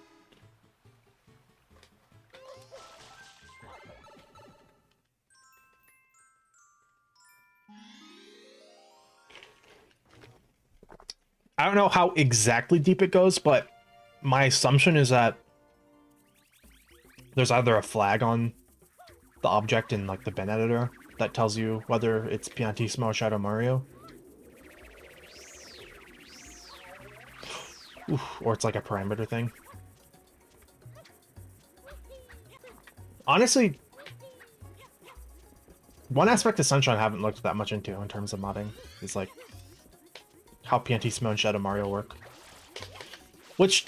I don't know how exactly deep it goes, but my assumption is that there's either a flag on the object in, like, the bin editor that tells you whether it's Piantissimo or Shadow Mario. Oof, or it's like a parameter thing. Honestly, one aspect of Sunshine I haven't looked that much into in terms of modding is, like, how Piantissimo and Shadow Mario work. Which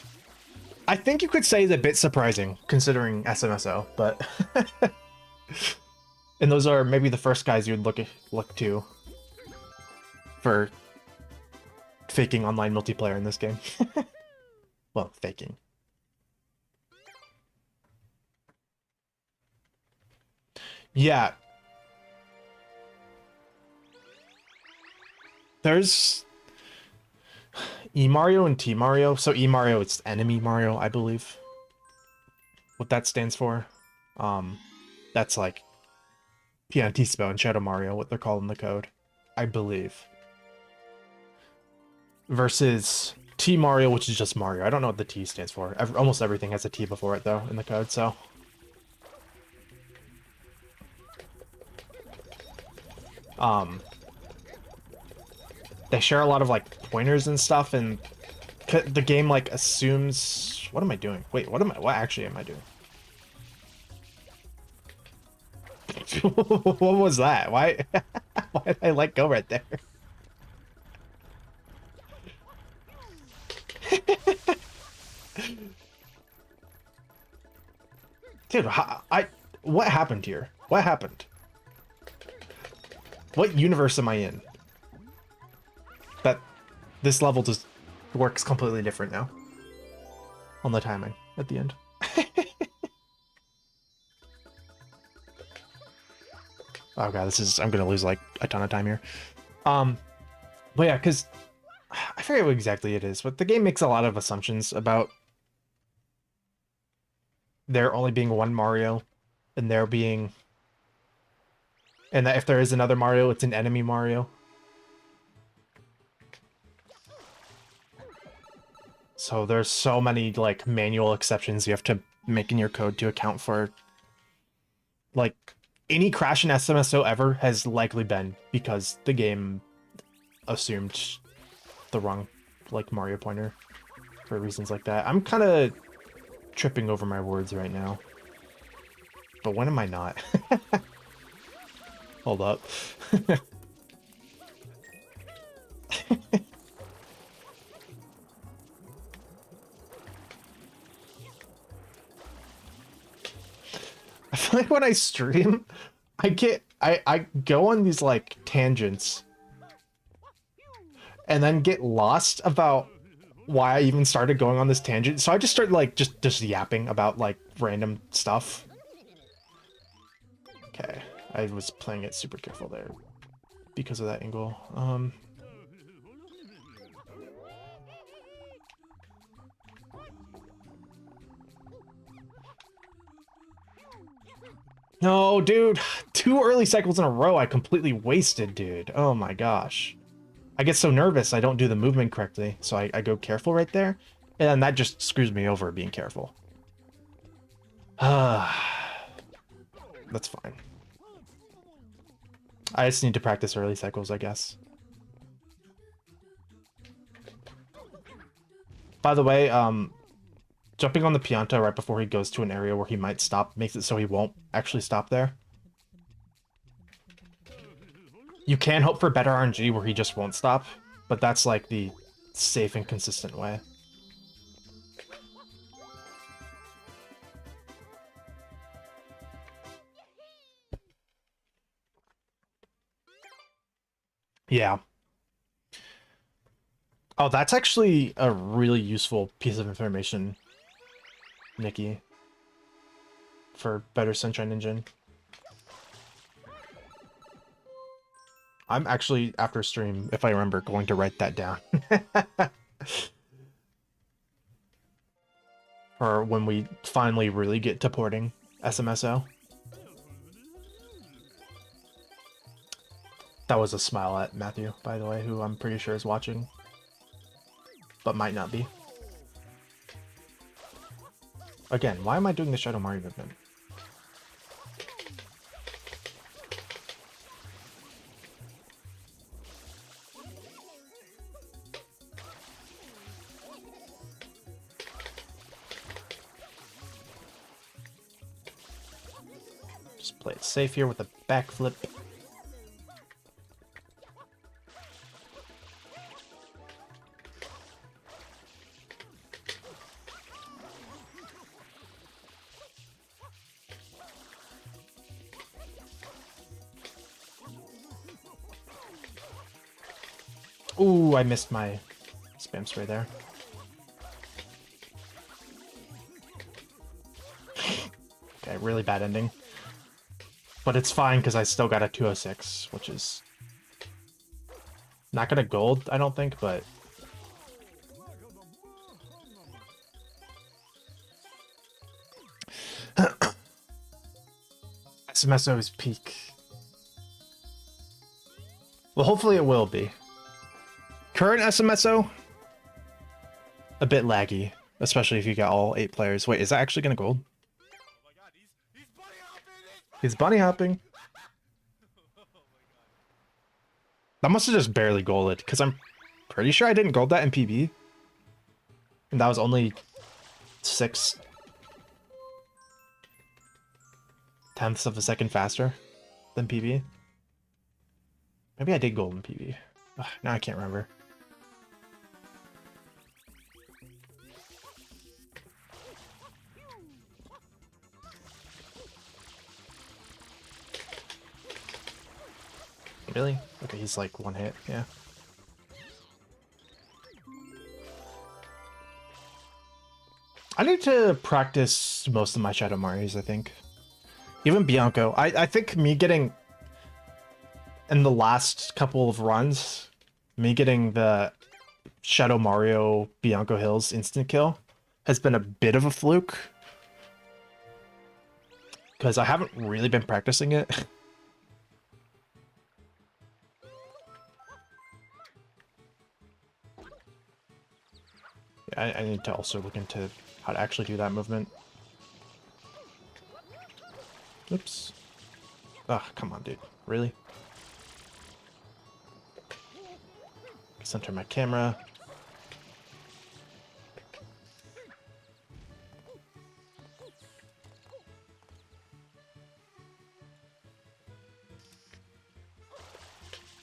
I think you could say is a bit surprising, considering SMSO, but... And those are maybe the first guys you'd look to for faking online multiplayer in this game. Well, faking. Yeah. There's E Mario and T Mario. So E Mario, it's enemy Mario, I believe. What that stands for. That's like Piantissimo and Shadow Mario, what they're called in the code, I believe. Versus T Mario, which is just Mario. I don't know what the T stands for. Almost everything has a T before it, though, in the code, so... They share a lot of, like, pointers and stuff, and the game, like, assumes... What am I doing? Wait, what actually am I doing? What was that? Why did I let go right there? Dude, what happened here? What happened? What universe am I in? That this level just works completely different now. On the timing at the end. Oh god, I'm gonna lose like a ton of time here. But yeah, because I forget what exactly it is, but the game makes a lot of assumptions about there only being one Mario, and there being, and that if there is another Mario, it's an enemy Mario. So there's so many like manual exceptions you have to make in your code to account for, like, any crash in SMSO ever has likely been because the game assumed the wrong, like, Mario pointer for reasons like that. I'm kind of tripping over my words right now. But when am I not? Hold up. I feel like when I stream, I go on these like tangents and then get lost about why I even started going on this tangent. So I just start like just yapping about like random stuff. Okay, I was playing it super careful there because of that angle. No, dude, 2 early cycles in a row I completely wasted, dude. Oh my gosh. I get so nervous I don't do the movement correctly, so I go careful right there, and that just screws me over being careful. That's fine. I just need to practice early cycles, I guess. By the way, jumping on the Pianta right before he goes to an area where he might stop makes it so he won't actually stop there. You can hope for better RNG where he just won't stop, but that's like the safe and consistent way. Yeah. Oh, that's actually a really useful piece of information, Nikki, for better Sunshine Engine. I'm actually, after stream, if I remember, going to write that down. Or when we finally really get to porting SMSO. That was a smile at Matthew, by the way, who I'm pretty sure is watching. But might not be. Again, why am I doing the Shadow Mario movement? Just play it safe here with a backflip. Ooh, I missed my spam spray there. Okay, really bad ending. But it's fine because I still got a 206, which is not gonna gold, I don't think, but SMSO's peak. Well, hopefully it will be. Current SMSO, a bit laggy, especially if you got all 8 players. Wait, is that actually gonna gold? He's bunny hopping. That must have just barely golded, because I'm pretty sure I didn't gold that in PB. And that was only 6/10ths of a second faster than PB. Maybe I did gold in PB. Ugh, now I can't remember. Really? Okay, he's like one hit, yeah. I need to practice most of my Shadow Marios, I think. Even Bianco. I think me getting, in the last couple of runs, me getting the Shadow Mario Bianco Hills instant kill has been a bit of a fluke. Because I haven't really been practicing it. I need to also look into how to actually do that movement. Oops. Ugh, come on, dude. Really? Center my camera.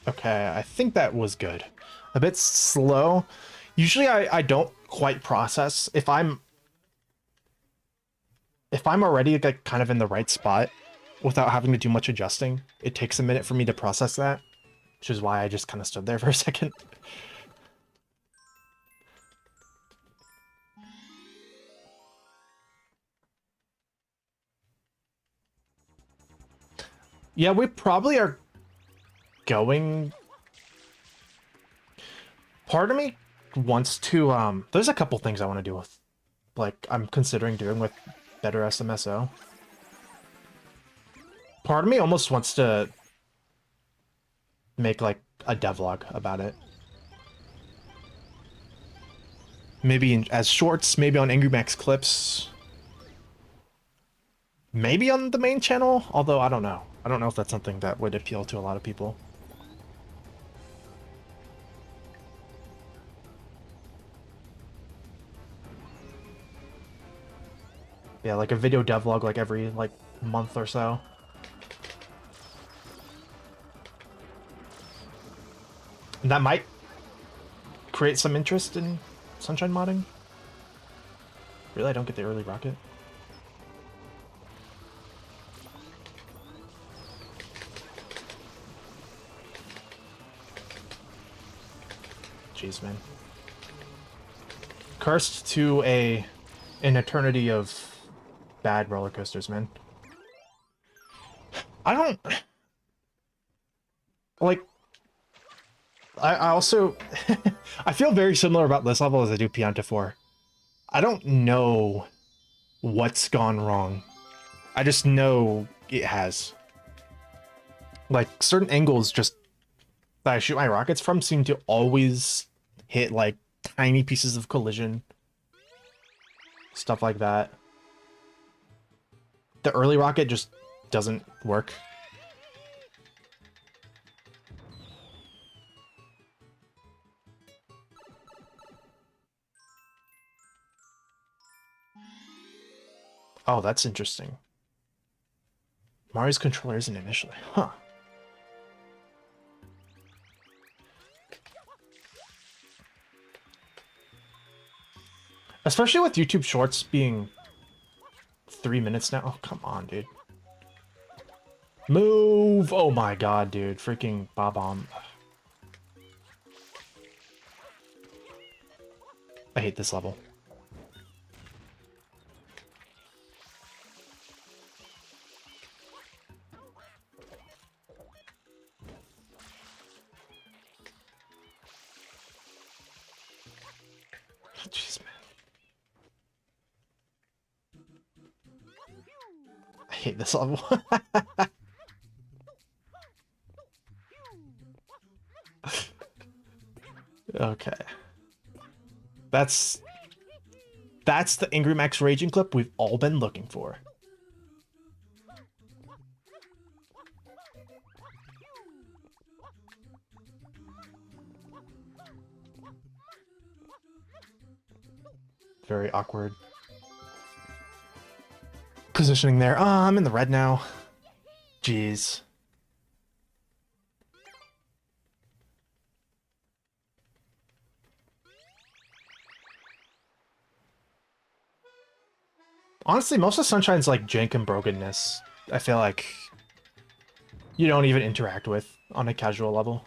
Okay, I think that was good. A bit slow. Usually I don't quite process if I'm already like kind of in the right spot without having to do much adjusting. It takes a minute for me to process that, which is why I just kind of stood there for a second. Yeah, we probably are going. Part of me wants to there's a couple things I want to do with, like, I'm considering doing with better SMSO. Part of me almost wants to make like a devlog about it, Maybe as shorts, maybe on Angry Max clips. Maybe on the main channel, although I don't know. I don't know if that's something that would appeal to a lot of people. Yeah, like a video devlog like every like month or so. And that might create some interest in Sunshine modding. Really, I don't get the early rocket. Jeez, man. Cursed to an eternity of bad roller coasters, man. I don't like. I also I feel very similar about this level as I do Pianta 4. I don't know what's gone wrong. I just know it has. Like certain angles just that I shoot my rockets from seem to always hit like tiny pieces of collision. Stuff like that. The early rocket just doesn't work. Oh, that's interesting. Mario's controller isn't initially. Huh. Especially with YouTube Shorts being 3 minutes now. Oh, come on, dude. Move! Oh my god, dude. Freaking Bob-omb. I hate this level. Jeez, man. I hate this level. Okay. That's the Angry Max raging clip we've all been looking for. Very awkward positioning there. Oh, I'm in the red now. Jeez. Honestly, most of Sunshine's like jank and brokenness. I feel like you don't even interact with on a casual level.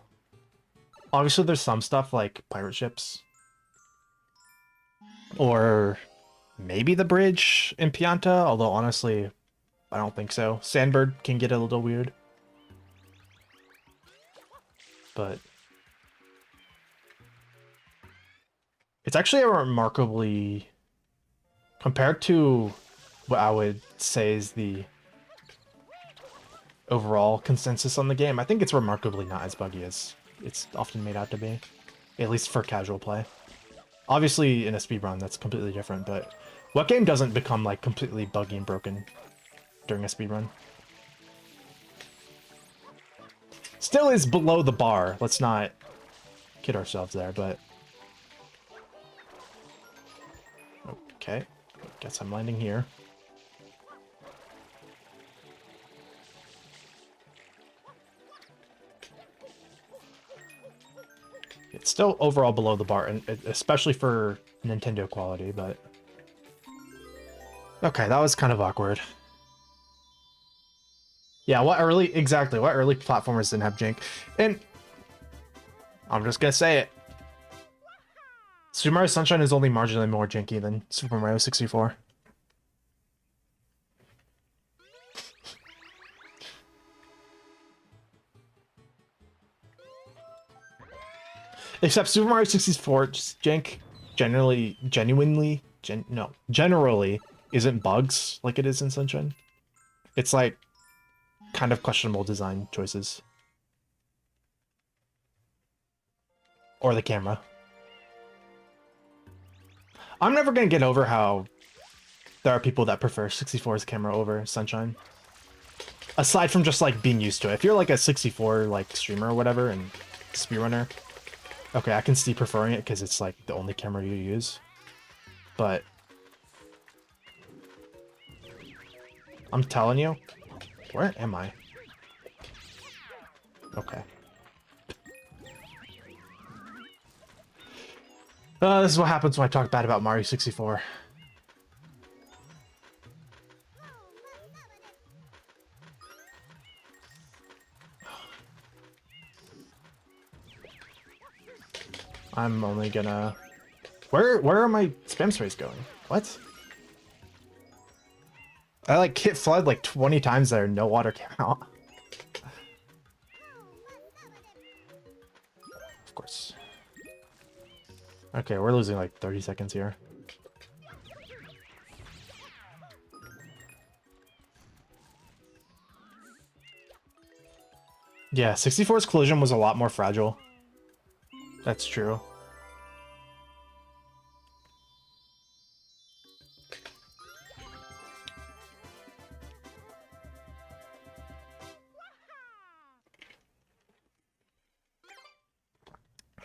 Obviously, there's some stuff like pirate ships. Or maybe the bridge in Pianta, although honestly, I don't think so. Sandbird can get a little weird. But it's actually a remarkably, compared to what I would say is the overall consensus on the game, I think it's remarkably not as buggy as it's often made out to be, at least for casual play. Obviously, in a speedrun, that's completely different, but what game doesn't become like completely buggy and broken during a speedrun? Still is below the bar. Let's not kid ourselves there, but okay. Guess I'm landing here. It's still overall below the bar, and especially for Nintendo quality, but... Okay, that was kind of awkward. Yeah, what early platformers didn't have jank? And I'm just gonna say it. Super Mario Sunshine is only marginally more janky than Super Mario 64. Except Super Mario 64 just jank generally isn't bugs like it is in Sunshine. It's like kind of questionable design choices. Or the camera. I'm never gonna get over how there are people that prefer 64's camera over Sunshine. Aside from just like being used to it. If you're like a 64 like streamer or whatever and speedrunner, okay, I can see preferring it because it's like the only camera you use. But I'm telling you, where am I? Okay. This is what happens when I talk bad about Mario 64. I'm only gonna... Where are my spam sprays going? What? I like hit flood like 20 times there, no water came out. Of course. Okay, we're losing like 30 seconds here. Yeah, 64's collision was a lot more fragile. That's true.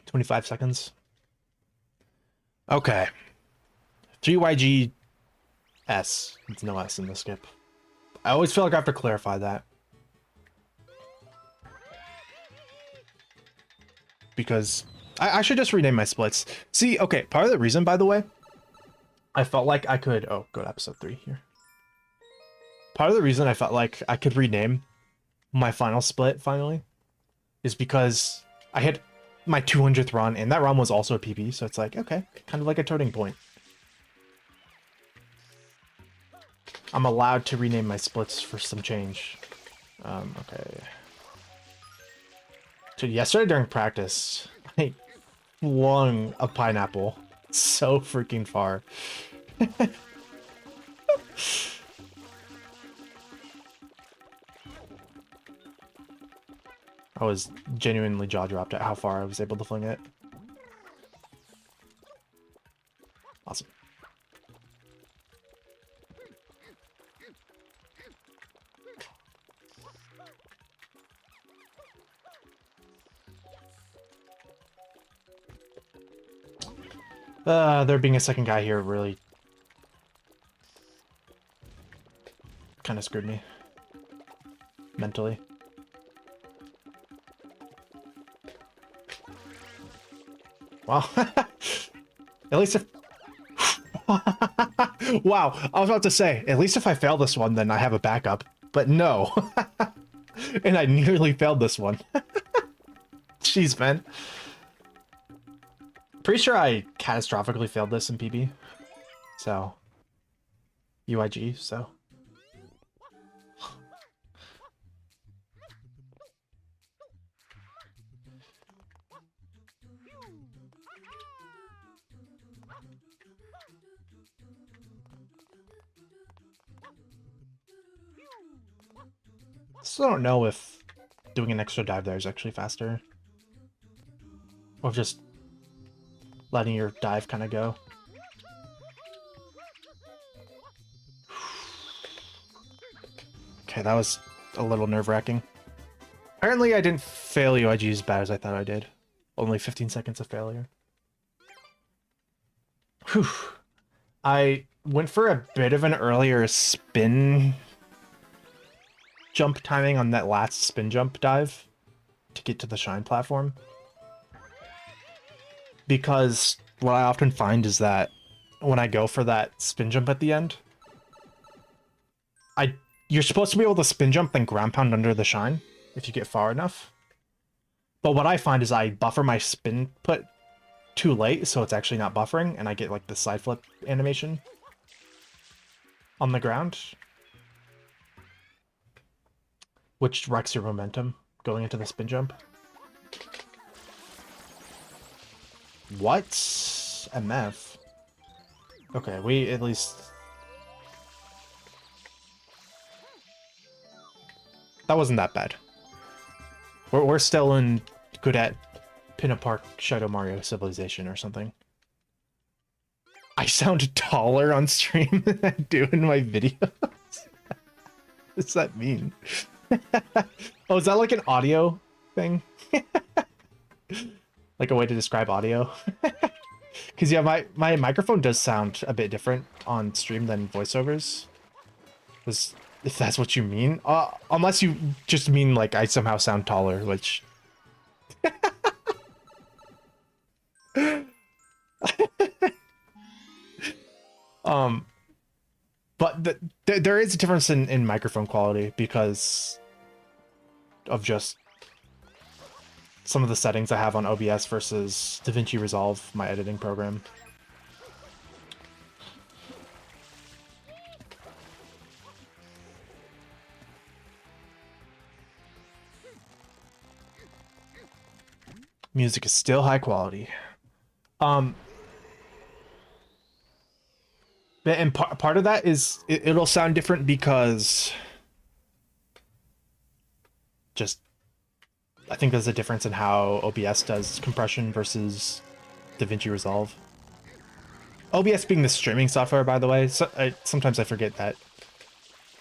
$25 seconds. Okay. 3YG S. It's no S in the skip. I always feel like I have to clarify that. Because I should just rename my splits. See, okay, part of the reason, by the way, I felt like I could... Oh, go to episode 3 here. Part of the reason I felt like I could rename my final split, finally, is because I hit my 200th run, and that run was also a PB, so it's like, okay, kind of like a turning point. I'm allowed to rename my splits for some change. Okay. Dude, yesterday during practice, I flung a pineapple so freaking far. I was genuinely jaw-dropped at how far I was able to fling it. Awesome. There being a second guy here really kind of screwed me mentally. Wow. At least if... Wow, I was about to say, at least if I fail this one, then I have a backup. But no. And I nearly failed this one. Jeez, man. Pretty sure I catastrophically failed this in PB. So... UIG, so... Still don't know if doing an extra dive there is actually faster. Or just letting your dive kind of go. Okay, that was a little nerve-wracking. Apparently I didn't fail UIG as bad as I thought I did. Only 15 seconds of failure. Whew. I went for a bit of an earlier spin jump timing on that last spin jump dive to get to the shine platform. Because what I often find is that when I go for that spin jump at the end, you're supposed to be able to spin jump then ground pound under the shine if you get far enough. But what I find is I buffer my spin put too late, so it's actually not buffering, and I get like the side flip animation on the ground, which wrecks your momentum going into the spin jump. What? MF? Okay, we at least... That wasn't that bad. We're still in good at Pin-Up Park Shadow Mario Civilization or something. I sound taller on stream than I do in my videos? What does that mean? Oh, is that like an audio thing? Like a way to describe audio? Because yeah, my microphone does sound a bit different on stream than voiceovers. If that's what you mean. Unless you just mean like I somehow sound taller, which... But there is a difference in microphone quality because of just some of the settings I have on OBS versus DaVinci Resolve, my editing program. Music is still high quality. And part of that is it'll sound different because just I think there's a difference in how OBS does compression versus DaVinci Resolve. OBS being the streaming software, by the way. So sometimes I forget that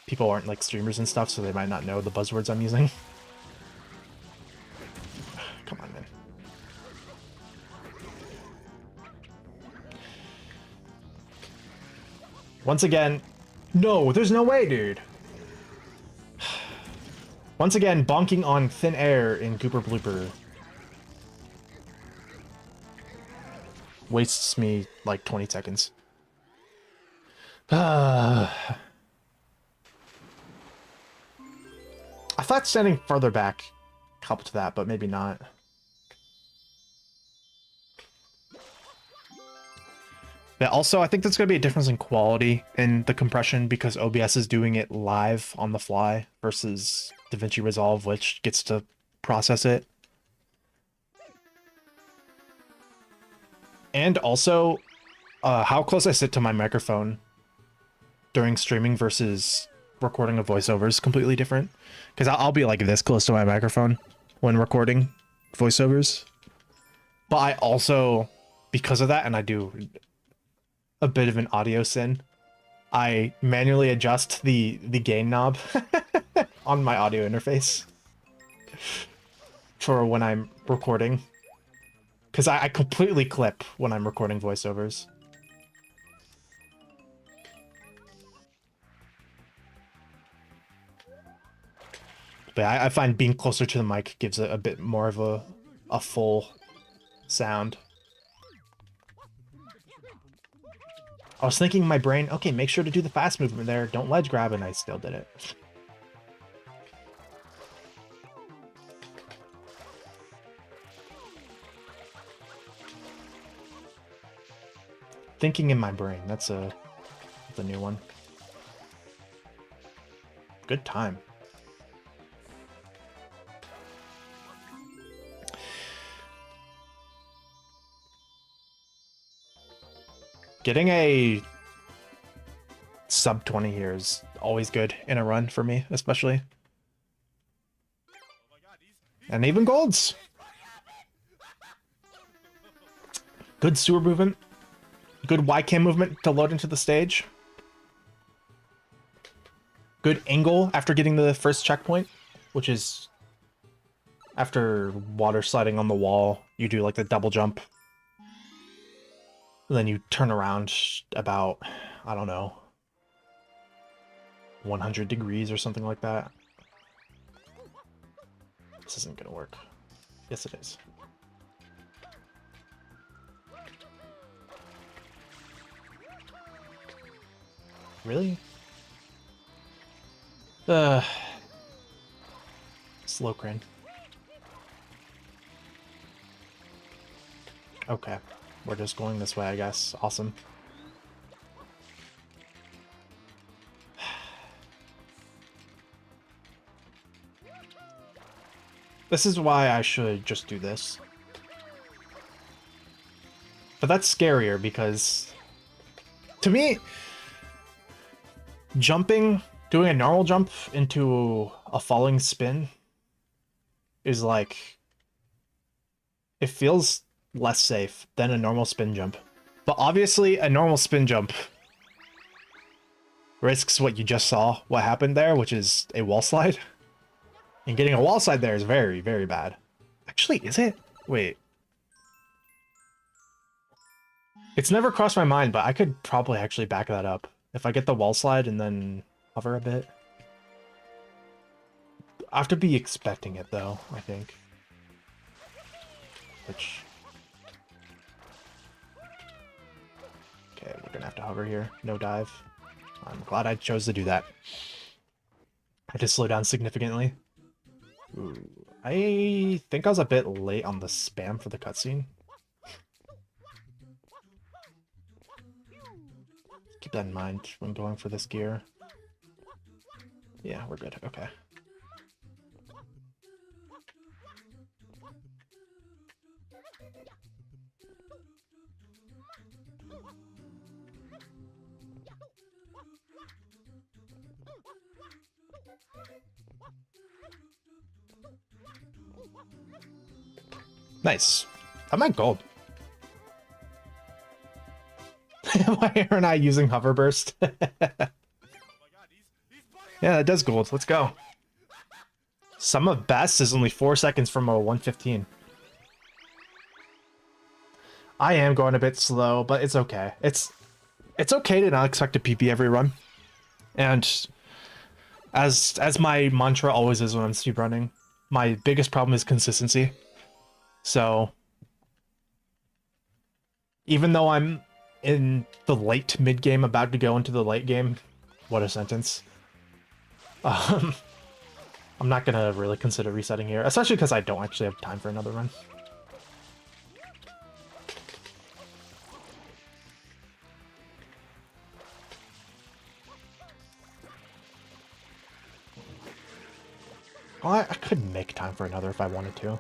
people aren't like streamers and stuff, so they might not know the buzzwords I'm using. Come on, man. Once again, no, there's no way, dude. Once again, bonking on thin air in Gooper Blooper. Wastes me like 20 seconds. I thought standing further back helped that, but maybe not. But also, I think there's going to be a difference in quality in the compression because OBS is doing it live on the fly versus DaVinci Resolve, which gets to process it. And also, how close I sit to my microphone during streaming versus recording a voiceover is completely different. Because I'll be like this close to my microphone when recording voiceovers. But I also, because of that, and I do a bit of an audio sin, I manually adjust the gain knob on my audio interface for when I'm recording. Because I completely clip when I'm recording voiceovers. But I find being closer to the mic gives it a bit more of a full sound. I was thinking in my brain, okay, make sure to do the fast movement there. Don't ledge grab, and I still did it. Thinking in my brain, that's a new one. Good time. Getting a sub 20 here is always good in a run for me, especially. And even golds. Good sewer movement. Good YCam movement to load into the stage. Good angle after getting the first checkpoint, which is after water sliding on the wall, you do like the double jump. And then you turn around about, I don't know, 100 degrees or something like that. This isn't gonna work. Yes, it is. Really? Slow crane. Okay. We're just going this way, I guess. Awesome. This is why I should just do this. But that's scarier because, to me, jumping, doing a normal jump into a falling spin is like, it feels less safe than a normal spin jump. But obviously, a normal spin jump risks what you just saw, what happened there, which is a wall slide. And getting a wall slide there is very, very bad. Actually, is it? Wait. It's never crossed my mind, but I could probably actually back that up. If I get the wall slide and then hover a bit. I have to be expecting it, though, I think. Which... Okay, we're gonna have to hover here. No dive. I'm glad I chose to do that. I had to slow down significantly. Ooh, I think I was a bit late on the spam for the cutscene. Keep that in mind when going for this gear. Yeah, we're good. Okay. Nice. I might gold. Why aren't I using hover burst? Yeah, that does gold. Let's go. Sum of best is only 4 seconds from a 115. I am going a bit slow, but it's okay. It's okay to not expect a PP every run. And as my mantra always is when I'm speedrunning, my biggest problem is consistency. So even though I'm in the late mid game, about to go into the late game, what a sentence. I'm not gonna really consider resetting here, especially because I don't actually have time for another run. Well, I could make time for another if I wanted to.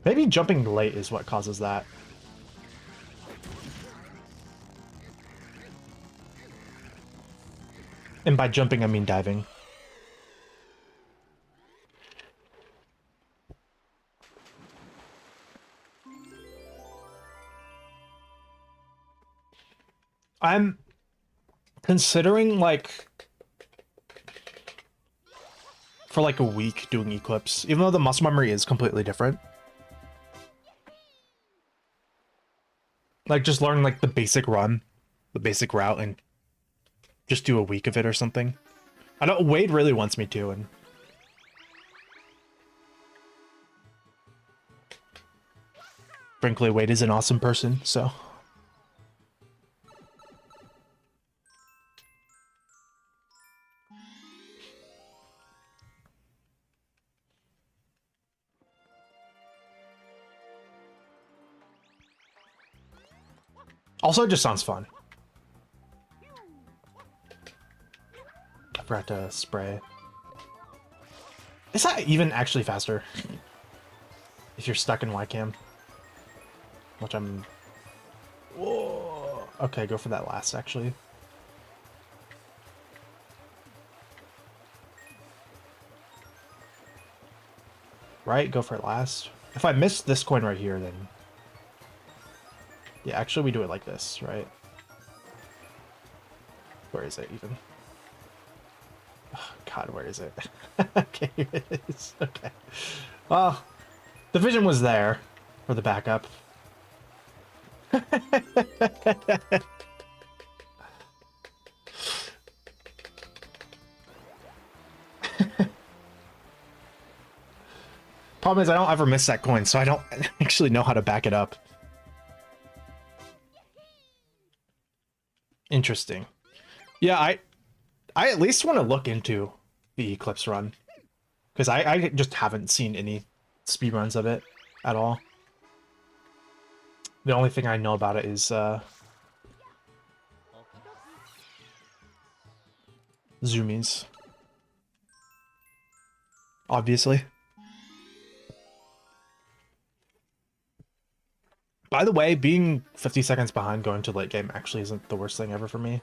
Maybe jumping late is what causes that. And by jumping, I mean diving. I'm considering, like, for like a week doing Eclipse, even though the muscle memory is completely different. Like, just learn, like, the basic run, the basic route, and just do a week of it or something. I know Wade really wants me to, and... frankly, Wade is an awesome person, so... Also, it just sounds fun. I forgot to spray. Is that even actually faster? If you're stuck in YCam. Which I'm... Whoa. Okay, go for that last, actually. Right, go for it last. If I miss this coin right here, then... Yeah, actually we do it like this, right? Where is it even? Oh, God, where is it? Okay, here it is. Okay. Well, the vision was there for the backup. Problem is I don't ever miss that coin, so I don't actually know how to back it up. Interesting. Yeah, I at least want to look into the Eclipse run. Because I just haven't seen any speedruns of it at all. The only thing I know about it is zoomies. Obviously. By the way, being 50 seconds behind going to late game actually isn't the worst thing ever for me.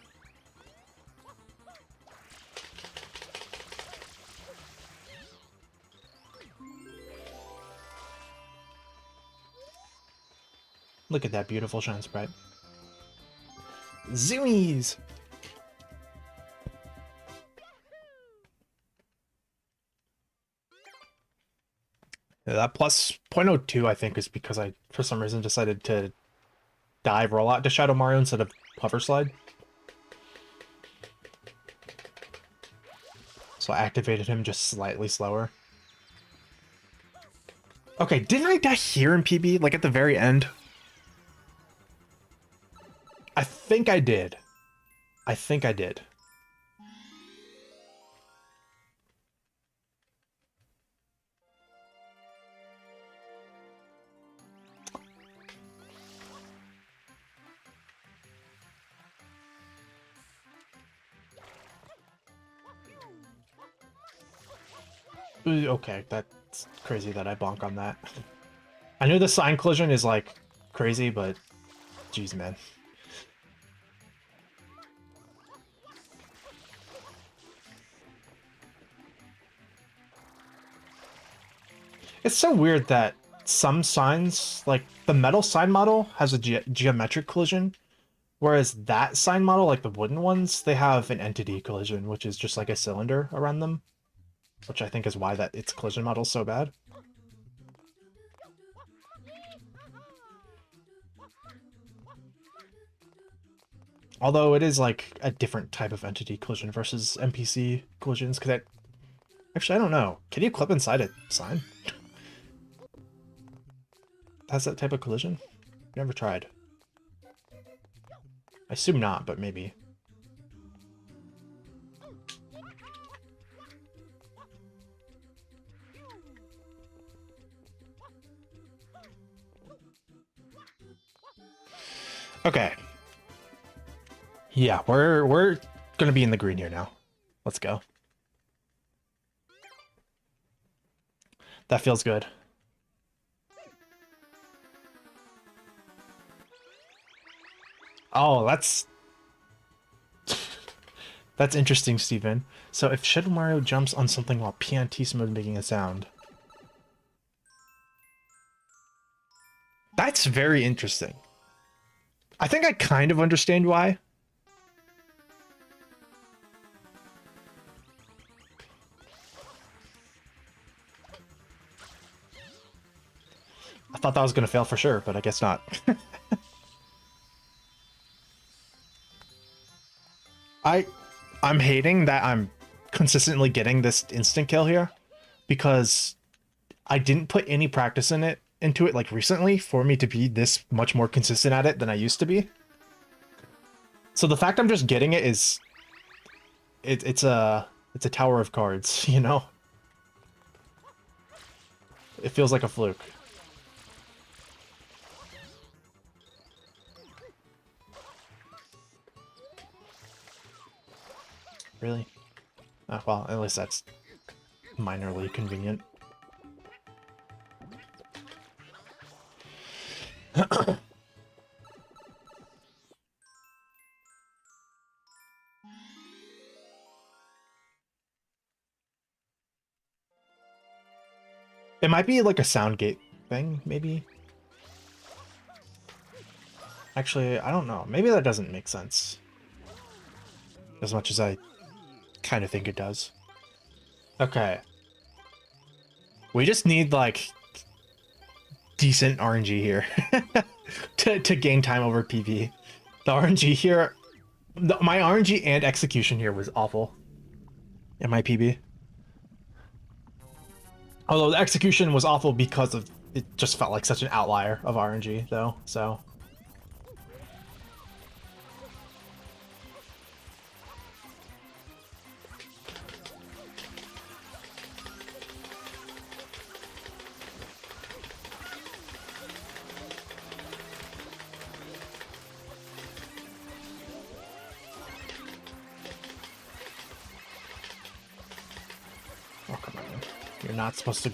Look at that beautiful shine sprite. Zoomies! Yeah, that plus 0.02 I think is because I, for some reason, decided to dive rollout to Shadow Mario instead of hover slide. So I activated him just slightly slower. Okay, didn't I die here in PB, like at the very end? I think I did. I think I did. Okay, that's crazy that I bonk on that. I knew the sign collision is like crazy, but jeez, man. It's so weird that some signs, like the metal sign model, has a geometric collision, whereas that sign model, like the wooden ones, they have an entity collision, which is just like a cylinder around them, which I think is why that its collision model is so bad. Although it is like a different type of entity collision versus NPC collisions, because actually I don't know. Can you clip inside a sign? Has that type of collision? Never tried. I assume not, but maybe. Okay. Yeah, we're gonna be in the green here now. Let's go. That feels good. Oh, that's interesting, Steven. So if Shadow Mario jumps on something while pianissimo is making a sound. That's very interesting. I think I kind of understand why. I thought that was gonna fail for sure, but I guess not. I'm hating that I'm consistently getting this instant kill here because I didn't put any practice into it like recently for me to be this much more consistent at it than I used to be. So the fact I'm just getting it is it's a tower of cards, you know? It feels like a fluke. Really? Well, at least that's minorly convenient. It might be like a sound gate thing, maybe? Actually, I don't know. Maybe that doesn't make sense. As much as I kind of think it does. Okay. We just need, like, decent RNG here to gain time over PV. The RNG here... my RNG and execution here was awful in my PB. Although the execution was awful because of... it just felt like such an outlier of RNG, though, so... oh, come on. You're not supposed to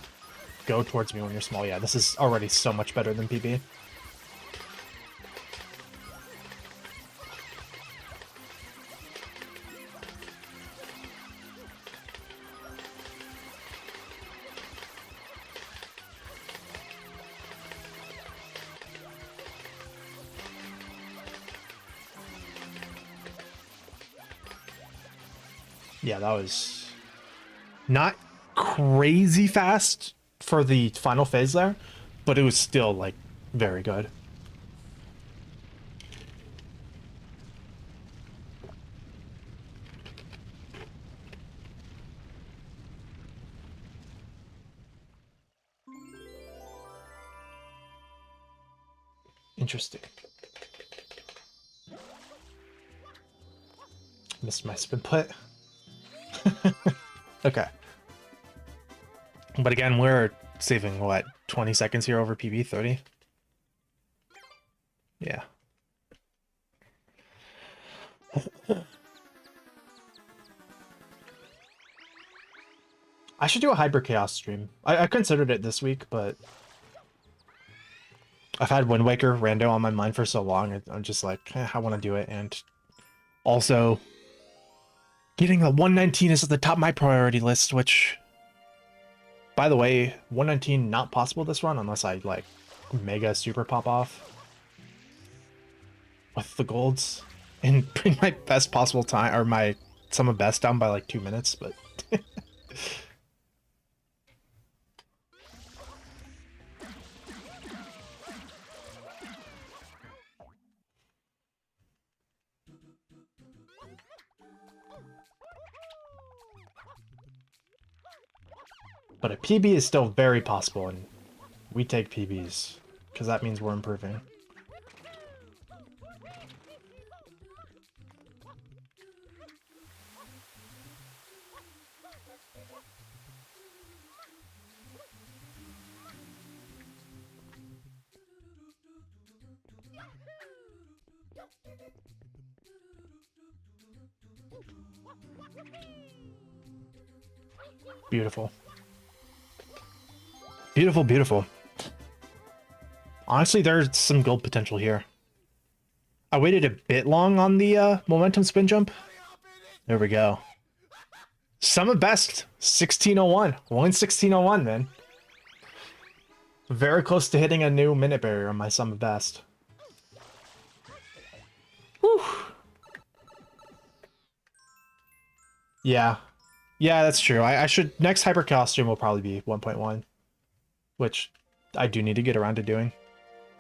go towards me when you're small. Yeah, this is already so much better than PB. Yeah, that was not crazy fast for the final phase there, but it was still like very good. Interesting. Missed my spin put. Okay. But again, we're saving what, 20 seconds here over PB, 30? Yeah. I should do a Hyper Chaos stream. I considered it this week, but I've had Wind Waker rando on my mind for so long. I'm just like, I want to do it. And also, getting a 119 is at the top of my priority list, which, by the way, 119 not possible this run unless I, like, mega super pop off with the golds and bring my best possible time, or my sum of best down by, like, 2 minutes, but... But a PB is still very possible, and we take PBs, because that means we're improving. Beautiful. Beautiful, beautiful. Honestly, there's some gold potential here. I waited a bit long on the momentum spin jump. There we go. Sum of best, 1601. 1601, man. Very close to hitting a new minute barrier on my sum of best. Whew. Yeah. Yeah, that's true. I should... Next Hyper Chaos stream will probably be 1.1. Which I do need to get around to doing.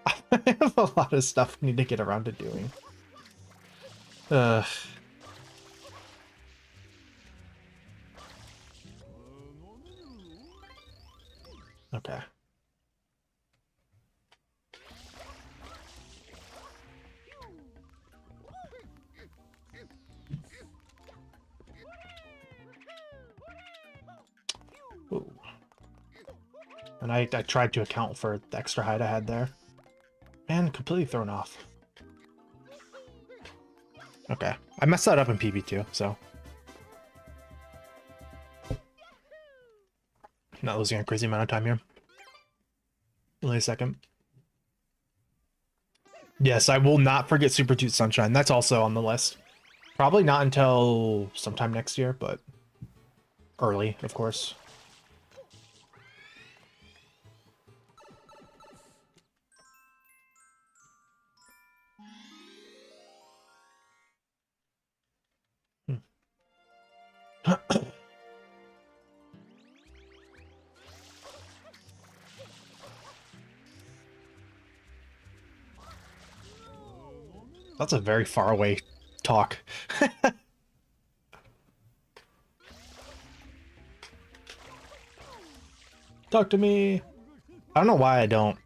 I have a lot of stuff I need to get around to doing. Ugh. Okay. Ooh. And I tried to account for the extra height I had there. And completely thrown off. Okay. I messed that up in PB too, so. Not losing a crazy amount of time here. Only a second. Yes, I will not forget Super Toot Sunshine. That's also on the list. Probably not until sometime next year, but early, of course. That's a very far away talk. Talk to me. I don't know why I don't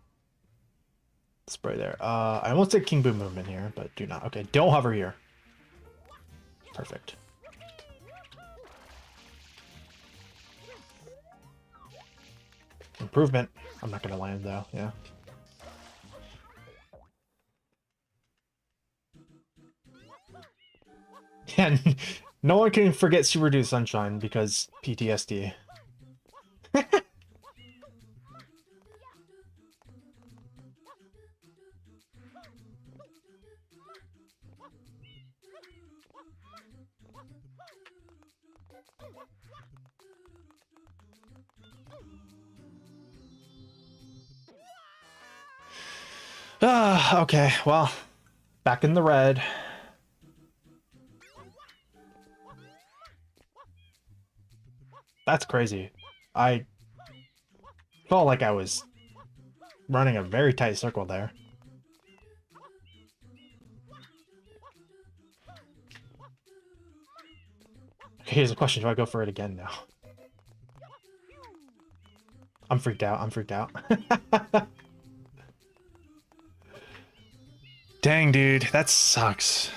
spray there. I almost did King Boo movement here, but do not. Okay, don't hover here. Perfect. Improvement. I'm not gonna land though, yeah. And no one can forget Super Dude Sunshine because PTSD. Okay, well, back in the red. That's crazy. I felt like I was running a very tight circle there. Okay, here's a question. Do I go for it again now? I'm freaked out. I'm freaked out. Dang, dude. That sucks.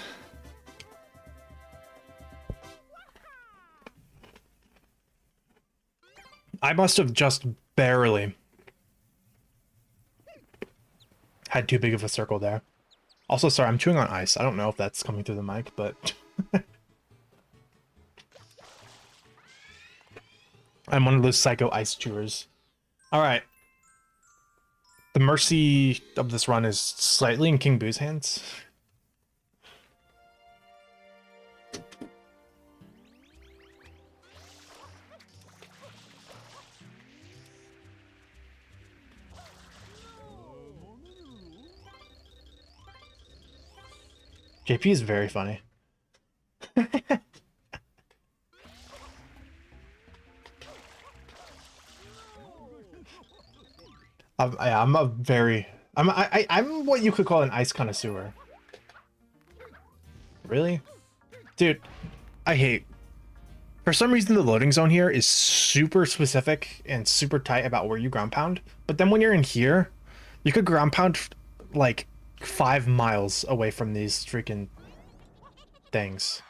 I must have just barely had too big of a circle there. Also, sorry, I'm chewing on ice. I don't know if that's coming through the mic, but... I'm one of those psycho ice chewers. Alright. The mercy of this run is slightly in King Boo's hands. JP is very funny. I'm what you could call an ice connoisseur. Really? Dude, I hate... For some reason, the loading zone here is super specific and super tight about where you ground pound. But then when you're in here, you could ground pound like 5 miles away from these freaking things.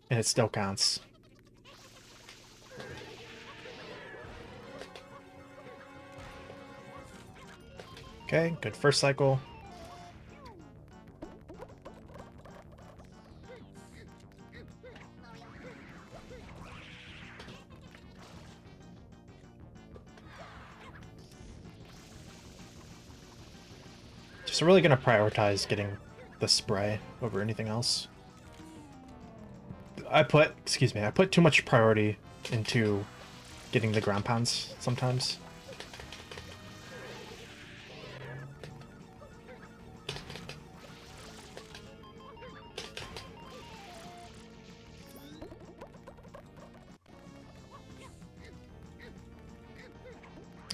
And it still counts. Okay, good first cycle. Just really gonna prioritize getting the spray over anything else. I put too much priority into getting the ground pounds sometimes.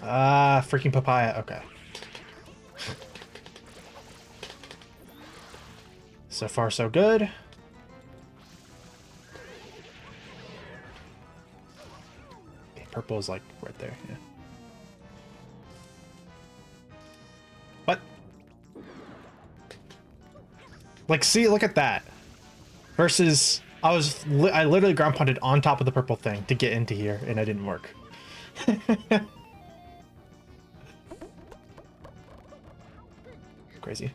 Ah, freaking papaya. Okay. So far, so good. Okay, purple is like right there. Yeah. What? Like, see, look at that. Versus, I literally ground pounded on top of the purple thing to get into here, and it didn't work. Crazy.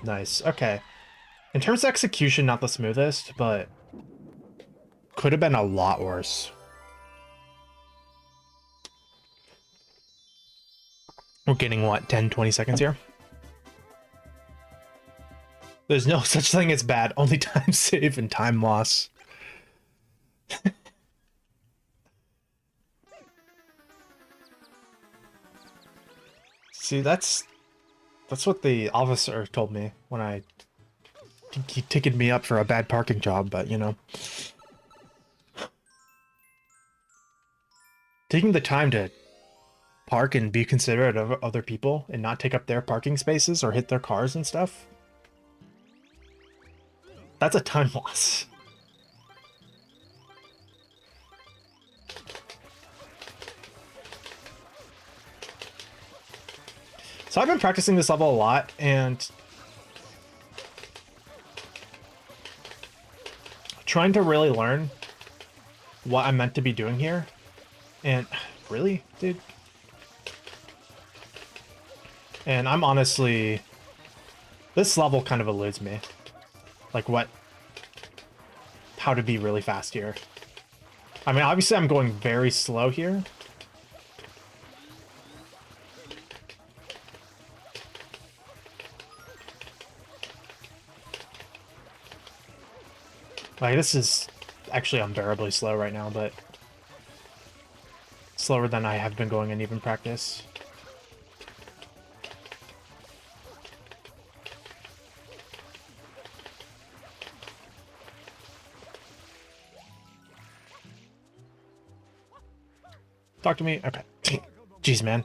Nice. Okay. In terms of execution, not the smoothest, but could have been a lot worse. We're getting, what, 10, 20 seconds here? There's no such thing as bad, only time save and time loss. See, that's what the officer told me when he ticketed me up for a bad parking job, but you know. Taking the time to park and be considerate of other people and not take up their parking spaces or hit their cars and stuff. That's a time loss. So I've been practicing this level a lot, and trying to really learn what I'm meant to be doing here. And really, dude? And I'm honestly... This level kind of eludes me. Like how to be really fast here. I mean, obviously I'm going very slow here. Like, this is actually unbearably slow right now, but slower than I have been going in even practice. Talk to me. Okay. Jeez, man.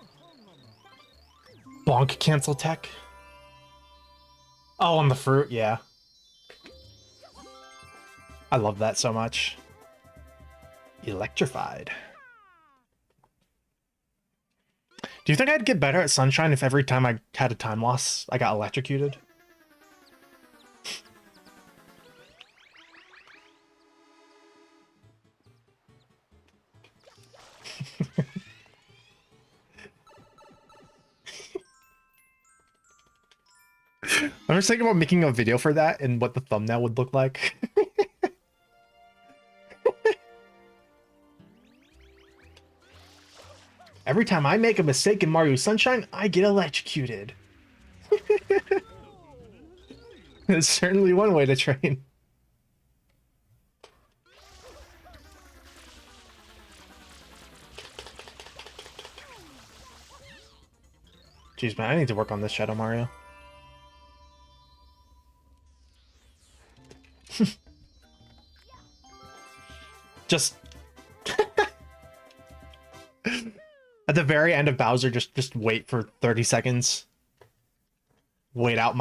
Bonk cancel tech. Oh, on the fruit, yeah. I love that so much. Electrified. Do you think I'd get better at Sunshine if every time I had a time loss, I got electrocuted? I'm just thinking about making a video for that and what the thumbnail would look like. Every time I make a mistake in Mario Sunshine, I get electrocuted. It's certainly one way to train. Jeez, man, I need to work on this Shadow Mario. Just at the very end of Bowser, just wait for 30 seconds. Wait out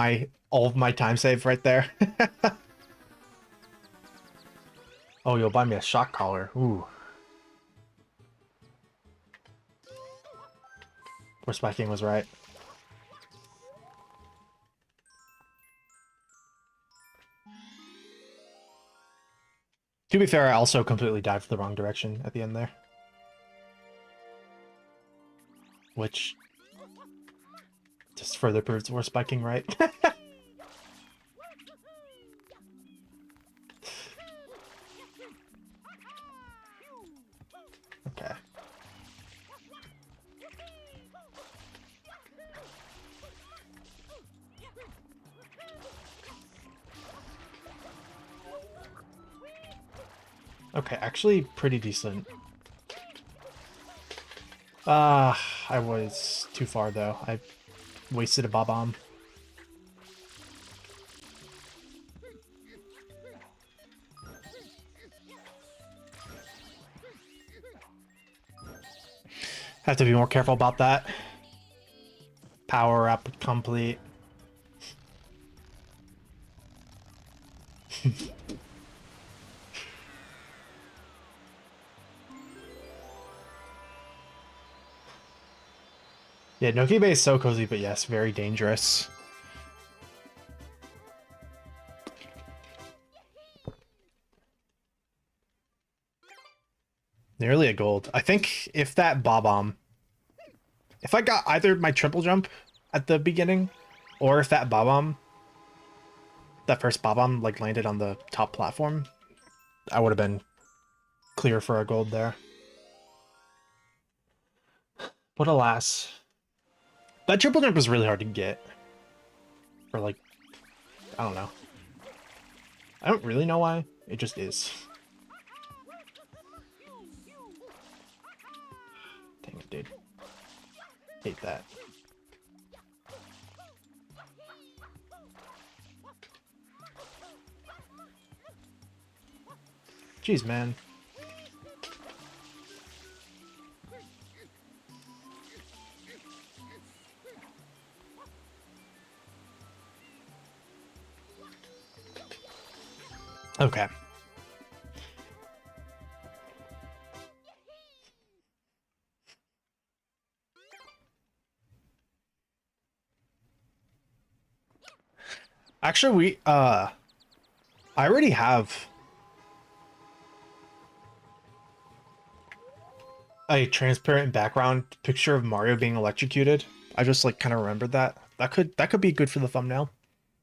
all of my time save right there. Oh, you'll buy me a shock collar. Ooh. Where Spiking was right. To be fair, I also completely dived the wrong direction at the end there. Which just further proves we're spiking right. Okay. Okay, actually pretty decent. I was too far though. I wasted a Bob-omb. Have to be more careful about that. Power up complete. Yeah, Noki Bay is so cozy, but yes, very dangerous. Nearly a gold. I think if that Bob-omb, if I got either my triple jump at the beginning, or if that Bob-omb, that first Bob-omb like landed on the top platform, I would have been clear for a gold there. But alas, that triple jump was really hard to get. For like, I don't know. I don't really know why. It just is. Dang it, dude. Hate that. Jeez, man. Okay. Actually, I already have a transparent background picture of Mario being electrocuted. I just like kind of remembered that. That could be good for the thumbnail.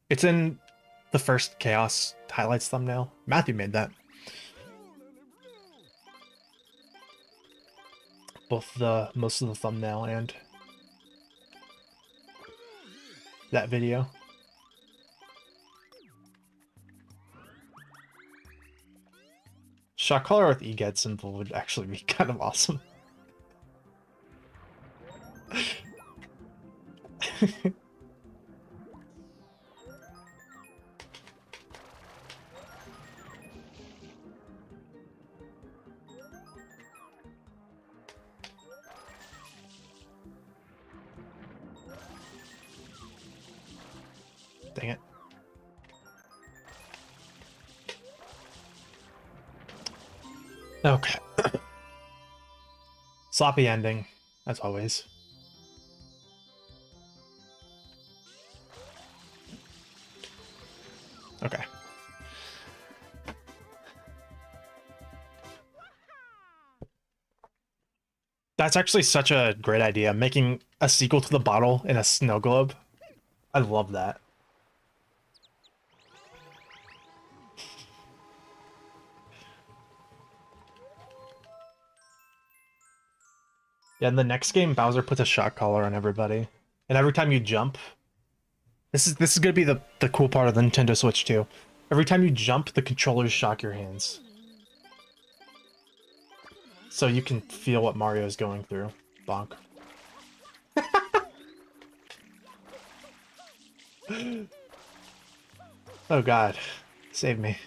It's in the first Chaos highlights thumbnail. Matthew made that. Both the most of the thumbnail and that video. Shock collar with EGAD symbol would actually be kind of awesome. Dang it. Okay. Sloppy ending, as always. Okay. That's actually such a great idea, making a sequel to the bottle in a snow globe. I love that. Yeah, in the next game, Bowser puts a shock collar on everybody. And every time you jump, this is gonna be the cool part of the Nintendo Switch too. Every time you jump, the controllers shock your hands. So you can feel what Mario is going through. Bonk. Oh god. Save me.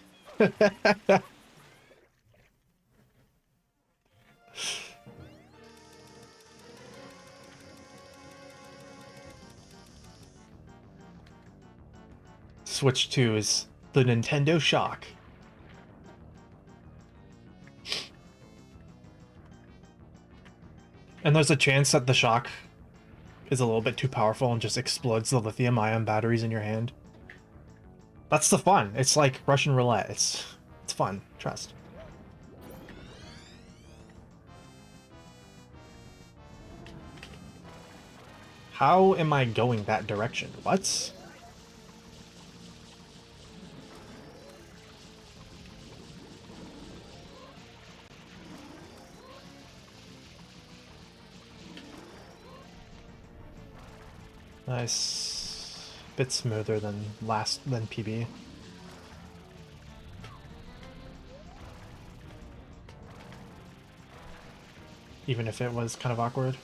Switch 2 is the Nintendo Shock. And there's a chance that the shock is a little bit too powerful and just explodes the lithium-ion batteries in your hand. That's the fun. It's like Russian roulette. It's fun. Trust. How am I going that direction? What? Nice. Bit smoother than PB. Even if it was kind of awkward.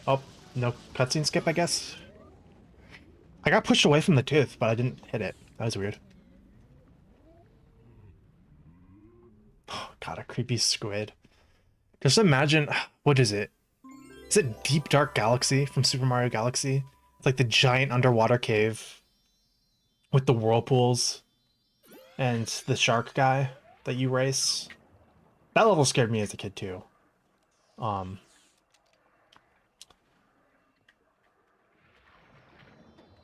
Oh, no cutscene skip, I guess. I got pushed away from the tooth, but I didn't hit it. That was weird. Oh, God, a creepy squid. Just imagine, what is it? Is it Deep Dark Galaxy from Super Mario Galaxy? It's like the giant underwater cave with the whirlpools and the shark guy that you race. That level scared me as a kid too.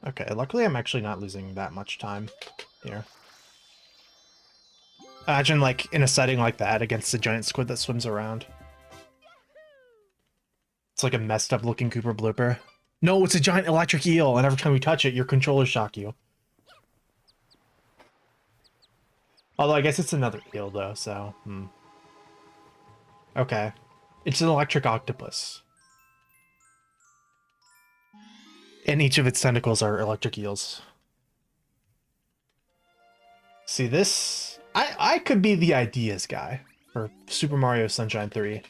Okay, luckily I'm actually not losing that much time here. Imagine like in a setting like that against a giant squid that swims around. It's like a messed up looking Cooper blooper. No, it's a giant electric eel, and every time you touch it, your controllers shock you. Although I guess it's another eel though, so okay. It's an electric octopus. And each of its tentacles are electric eels. See this? I could be the ideas guy for Super Mario Sunshine 3.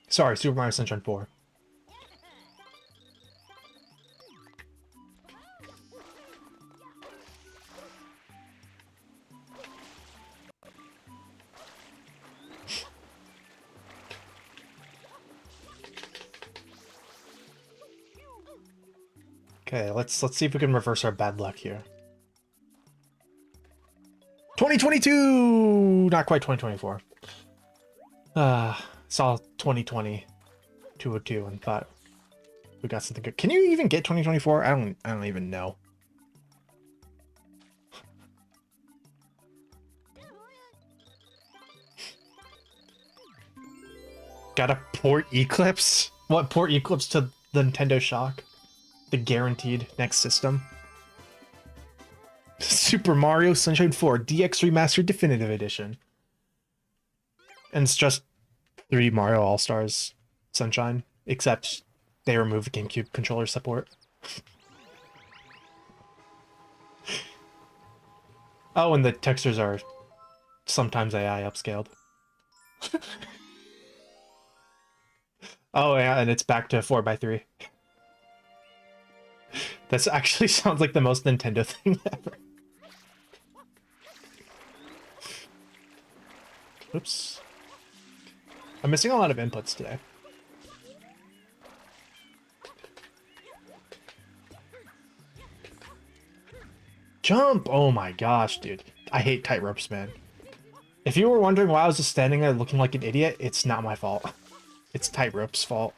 Sorry, Super Mario Sunshine 4. Okay, let's see if we can reverse our bad luck here. 2022! Not quite 2024. Saw 2020 202 and thought we got something good. Can you even get 2024? I don't even know. Gotta port Eclipse? What, port Eclipse to the Nintendo Shock? The guaranteed next system. Super Mario Sunshine 4 DX Remastered Definitive Edition. And it's just 3 Mario All-Stars Sunshine, except they removed GameCube controller support. Oh, and the textures are sometimes AI upscaled. Oh yeah, and it's back to 4x3. This actually sounds like the most Nintendo thing ever. Oops. I'm missing a lot of inputs today. Jump! Oh my gosh, dude. I hate tight ropes, man. If you were wondering why I was just standing there looking like an idiot, it's not my fault. It's tight ropes' fault.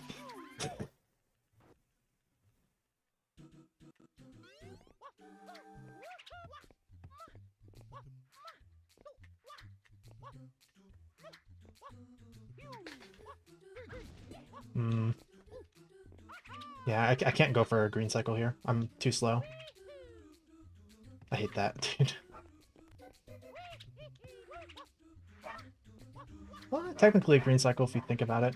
Yeah, I can't go for a green cycle here. I'm too slow. I hate that, dude. Well, technically a green cycle if you think about it.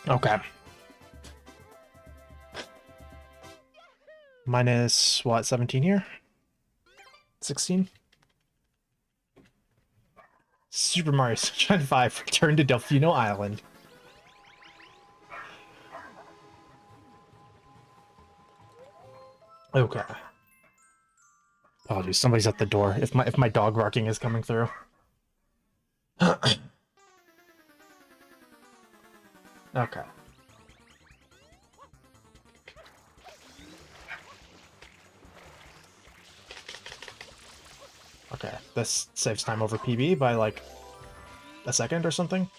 Okay. Minus, what, 17 here? 16? Super Mario Sunshine 5, Return to Delfino Island. Okay. Oh, dude, somebody's at the door. If my dog barking is coming through. Okay. Okay, this saves time over PB by like a second or something.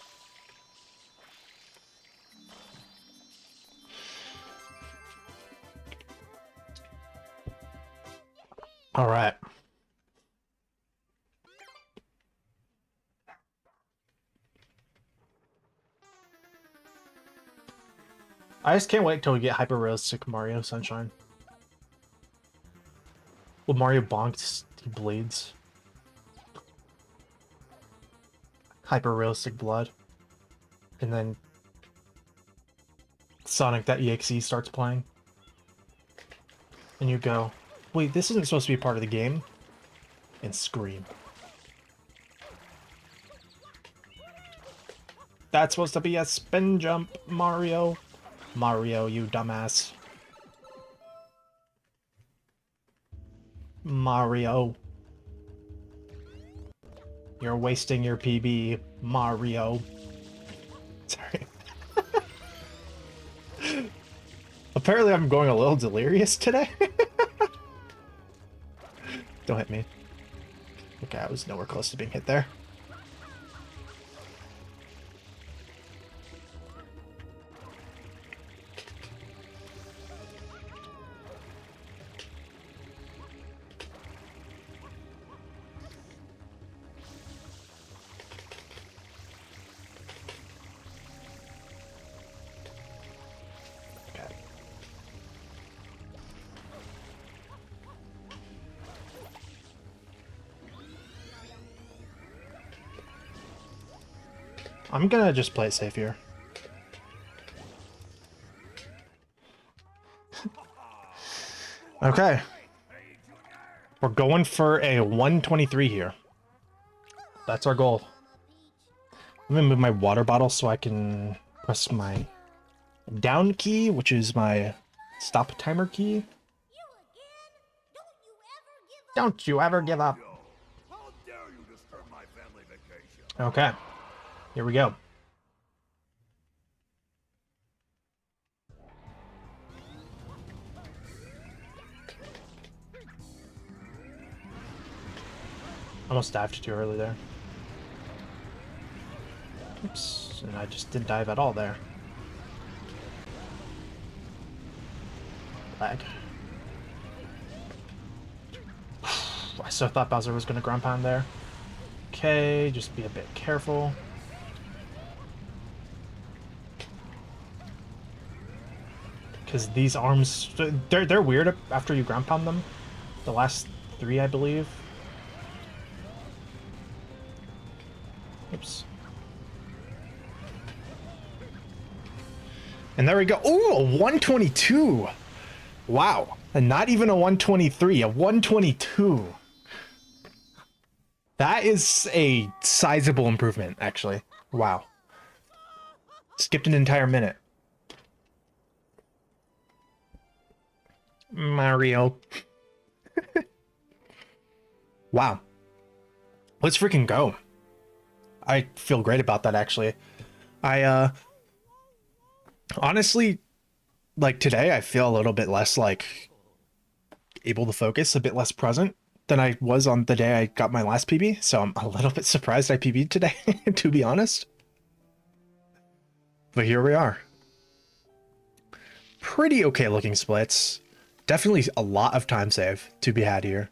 All right. I just can't wait till we get hyper-realistic Mario Sunshine. Well, Mario bonks, he bleeds. Hyper-realistic blood. And then Sonic.exe starts playing. And you go, wait, this isn't supposed to be part of the game. And scream. That's supposed to be a spin jump, Mario. Mario, you dumbass. Mario. You're wasting your PB, Mario. Sorry. Apparently I'm going a little delirious today. Don't hit me. Okay, I was nowhere close to being hit there. I'm gonna just play it safe here. Okay. We're going for a 123 here. That's our goal. I'm gonna move my water bottle so I can press my down key, which is my stop timer key. Don't you ever give up. Okay. Here we go. Almost dived too early there. Oops, and I just didn't dive at all there. Lag. I so thought Bowser was going to ground pound there. Okay, just be a bit careful. Because these arms, they're weird after you ground pound them. The last three, I believe. Oops. And there we go. Ooh, a 122. Wow. And not even a 123, a 122. That is a sizable improvement, actually. Wow. Skipped an entire minute. Mario. Wow. Let's freaking go. I feel great about that, actually. I honestly, like today, I feel a little bit less like able to focus, a bit less present than I was on the day I got my last PB. So I'm a little bit surprised I PB'd today, to be honest. But here we are. Pretty okay looking splits. Definitely a lot of time save to be had here.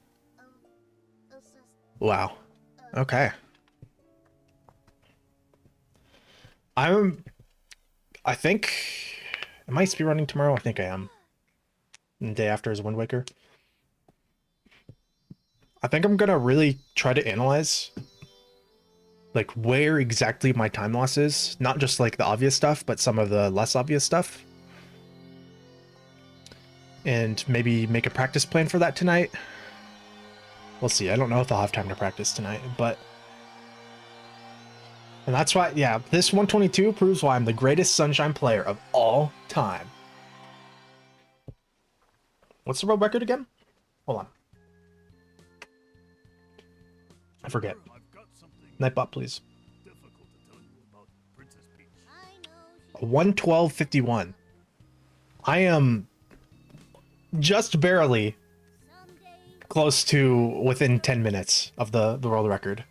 Wow. Okay. I think, am I speedrunning tomorrow? I think I am. And the day after is Wind Waker. I think I'm gonna really try to analyze like where exactly my time loss is. Not just like the obvious stuff, but some of the less obvious stuff. And maybe make a practice plan for that tonight. We'll see. I don't know if I'll have time to practice tonight, but... And that's why, yeah, this 122 proves why I'm the greatest Sunshine player of all time. What's the world record again? Hold on. I forget. Nightbot, please. 112.51. I am just barely close to within 10 minutes of the world record.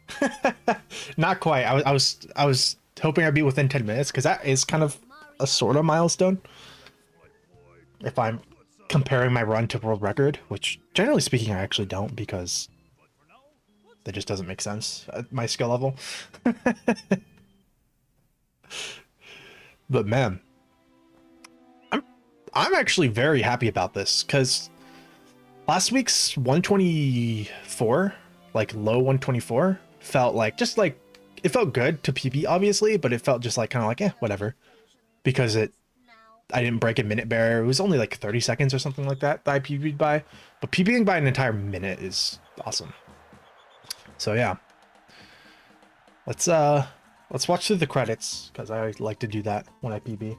Not quite. I was hoping I'd be within 10 minutes because that is kind of a sort of milestone. If I'm comparing my run to world record, which generally speaking I actually don't because that just doesn't make sense at my skill level. But man, I'm actually very happy about this because last week's 124, like low 124, felt like just like it felt good to PB obviously, but it felt just like kind of like whatever, because I didn't break a minute barrier. It was only like 30 seconds or something like that I PB'd by, but PBing by an entire minute is awesome. So yeah, let's watch through the credits because I like to do that when I PB.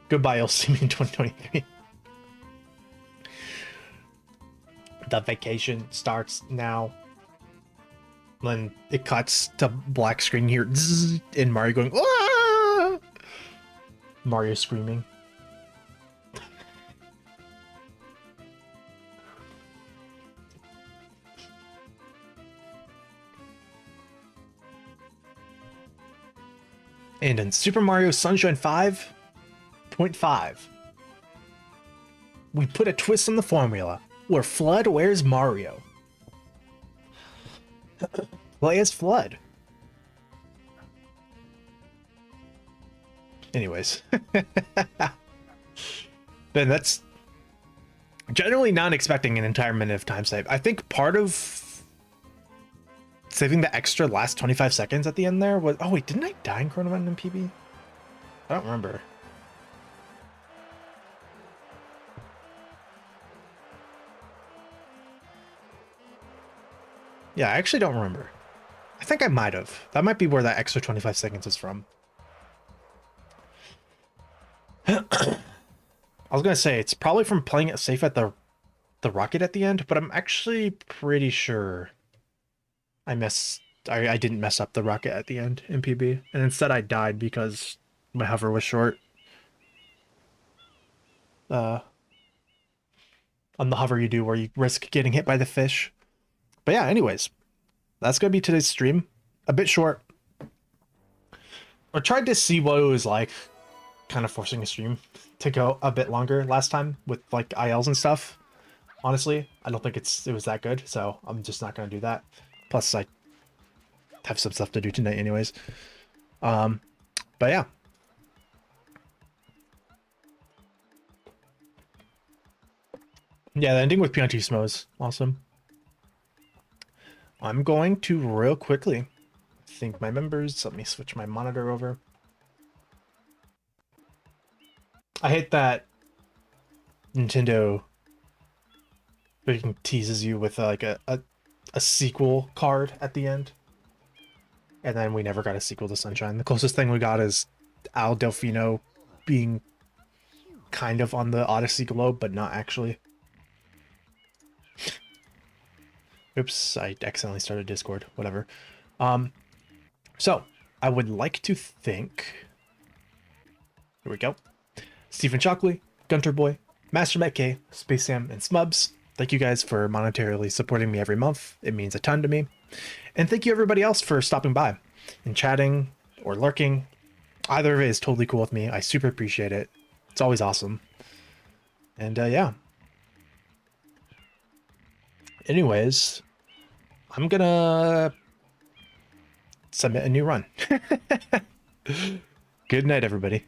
Goodbye, you'll see me in 2023. The vacation starts now. Then it cuts to black screen here, and Mario going, "Ah!" Mario screaming. And in Super Mario Sunshine 5.5, we put a twist on the formula where Flood wears Mario. Play as Flood. Anyways. Then that's generally not expecting an entire minute of time save. I think part of saving the extra last 25 seconds at the end there was... Oh wait, didn't I die in Chrono Run and PB? I don't remember. Yeah, I actually don't remember. I think I might have. That might be where that extra 25 seconds is from. I was gonna say, it's probably from playing it safe at the rocket at the end, but I'm actually pretty sure I didn't mess up the rocket at the end in PB, and instead I died because my hover was short. On the hover you do where you risk getting hit by the fish. But yeah, anyways, that's gonna be today's stream. A bit short. I tried to see what it was like kind of forcing a stream to go a bit longer last time with like ILs and stuff. Honestly, I don't think it was that good, so I'm just not gonna do that. Plus I have some stuff to do tonight anyways. But yeah. Yeah, the ending with Piantismo is awesome. I'm going to real quickly thank my members. Let me switch my monitor over. I hate that Nintendo freaking teases you with like a sequel card at the end. And then we never got a sequel to Sunshine. The closest thing we got is Al Delfino being kind of on the Odyssey globe, but not actually. Oops, I accidentally started Discord. Whatever. So I would like to thank. Here we go. Stephen Shockley, Gunter Boy, Master Matt K, Space Sam, and Smubs. Thank you guys for monetarily supporting me every month. It means a ton to me. And thank you everybody else for stopping by and chatting or lurking. Either of it is totally cool with me. I super appreciate it. It's always awesome. And yeah. Anyways, I'm gonna submit a new run. Good night, everybody.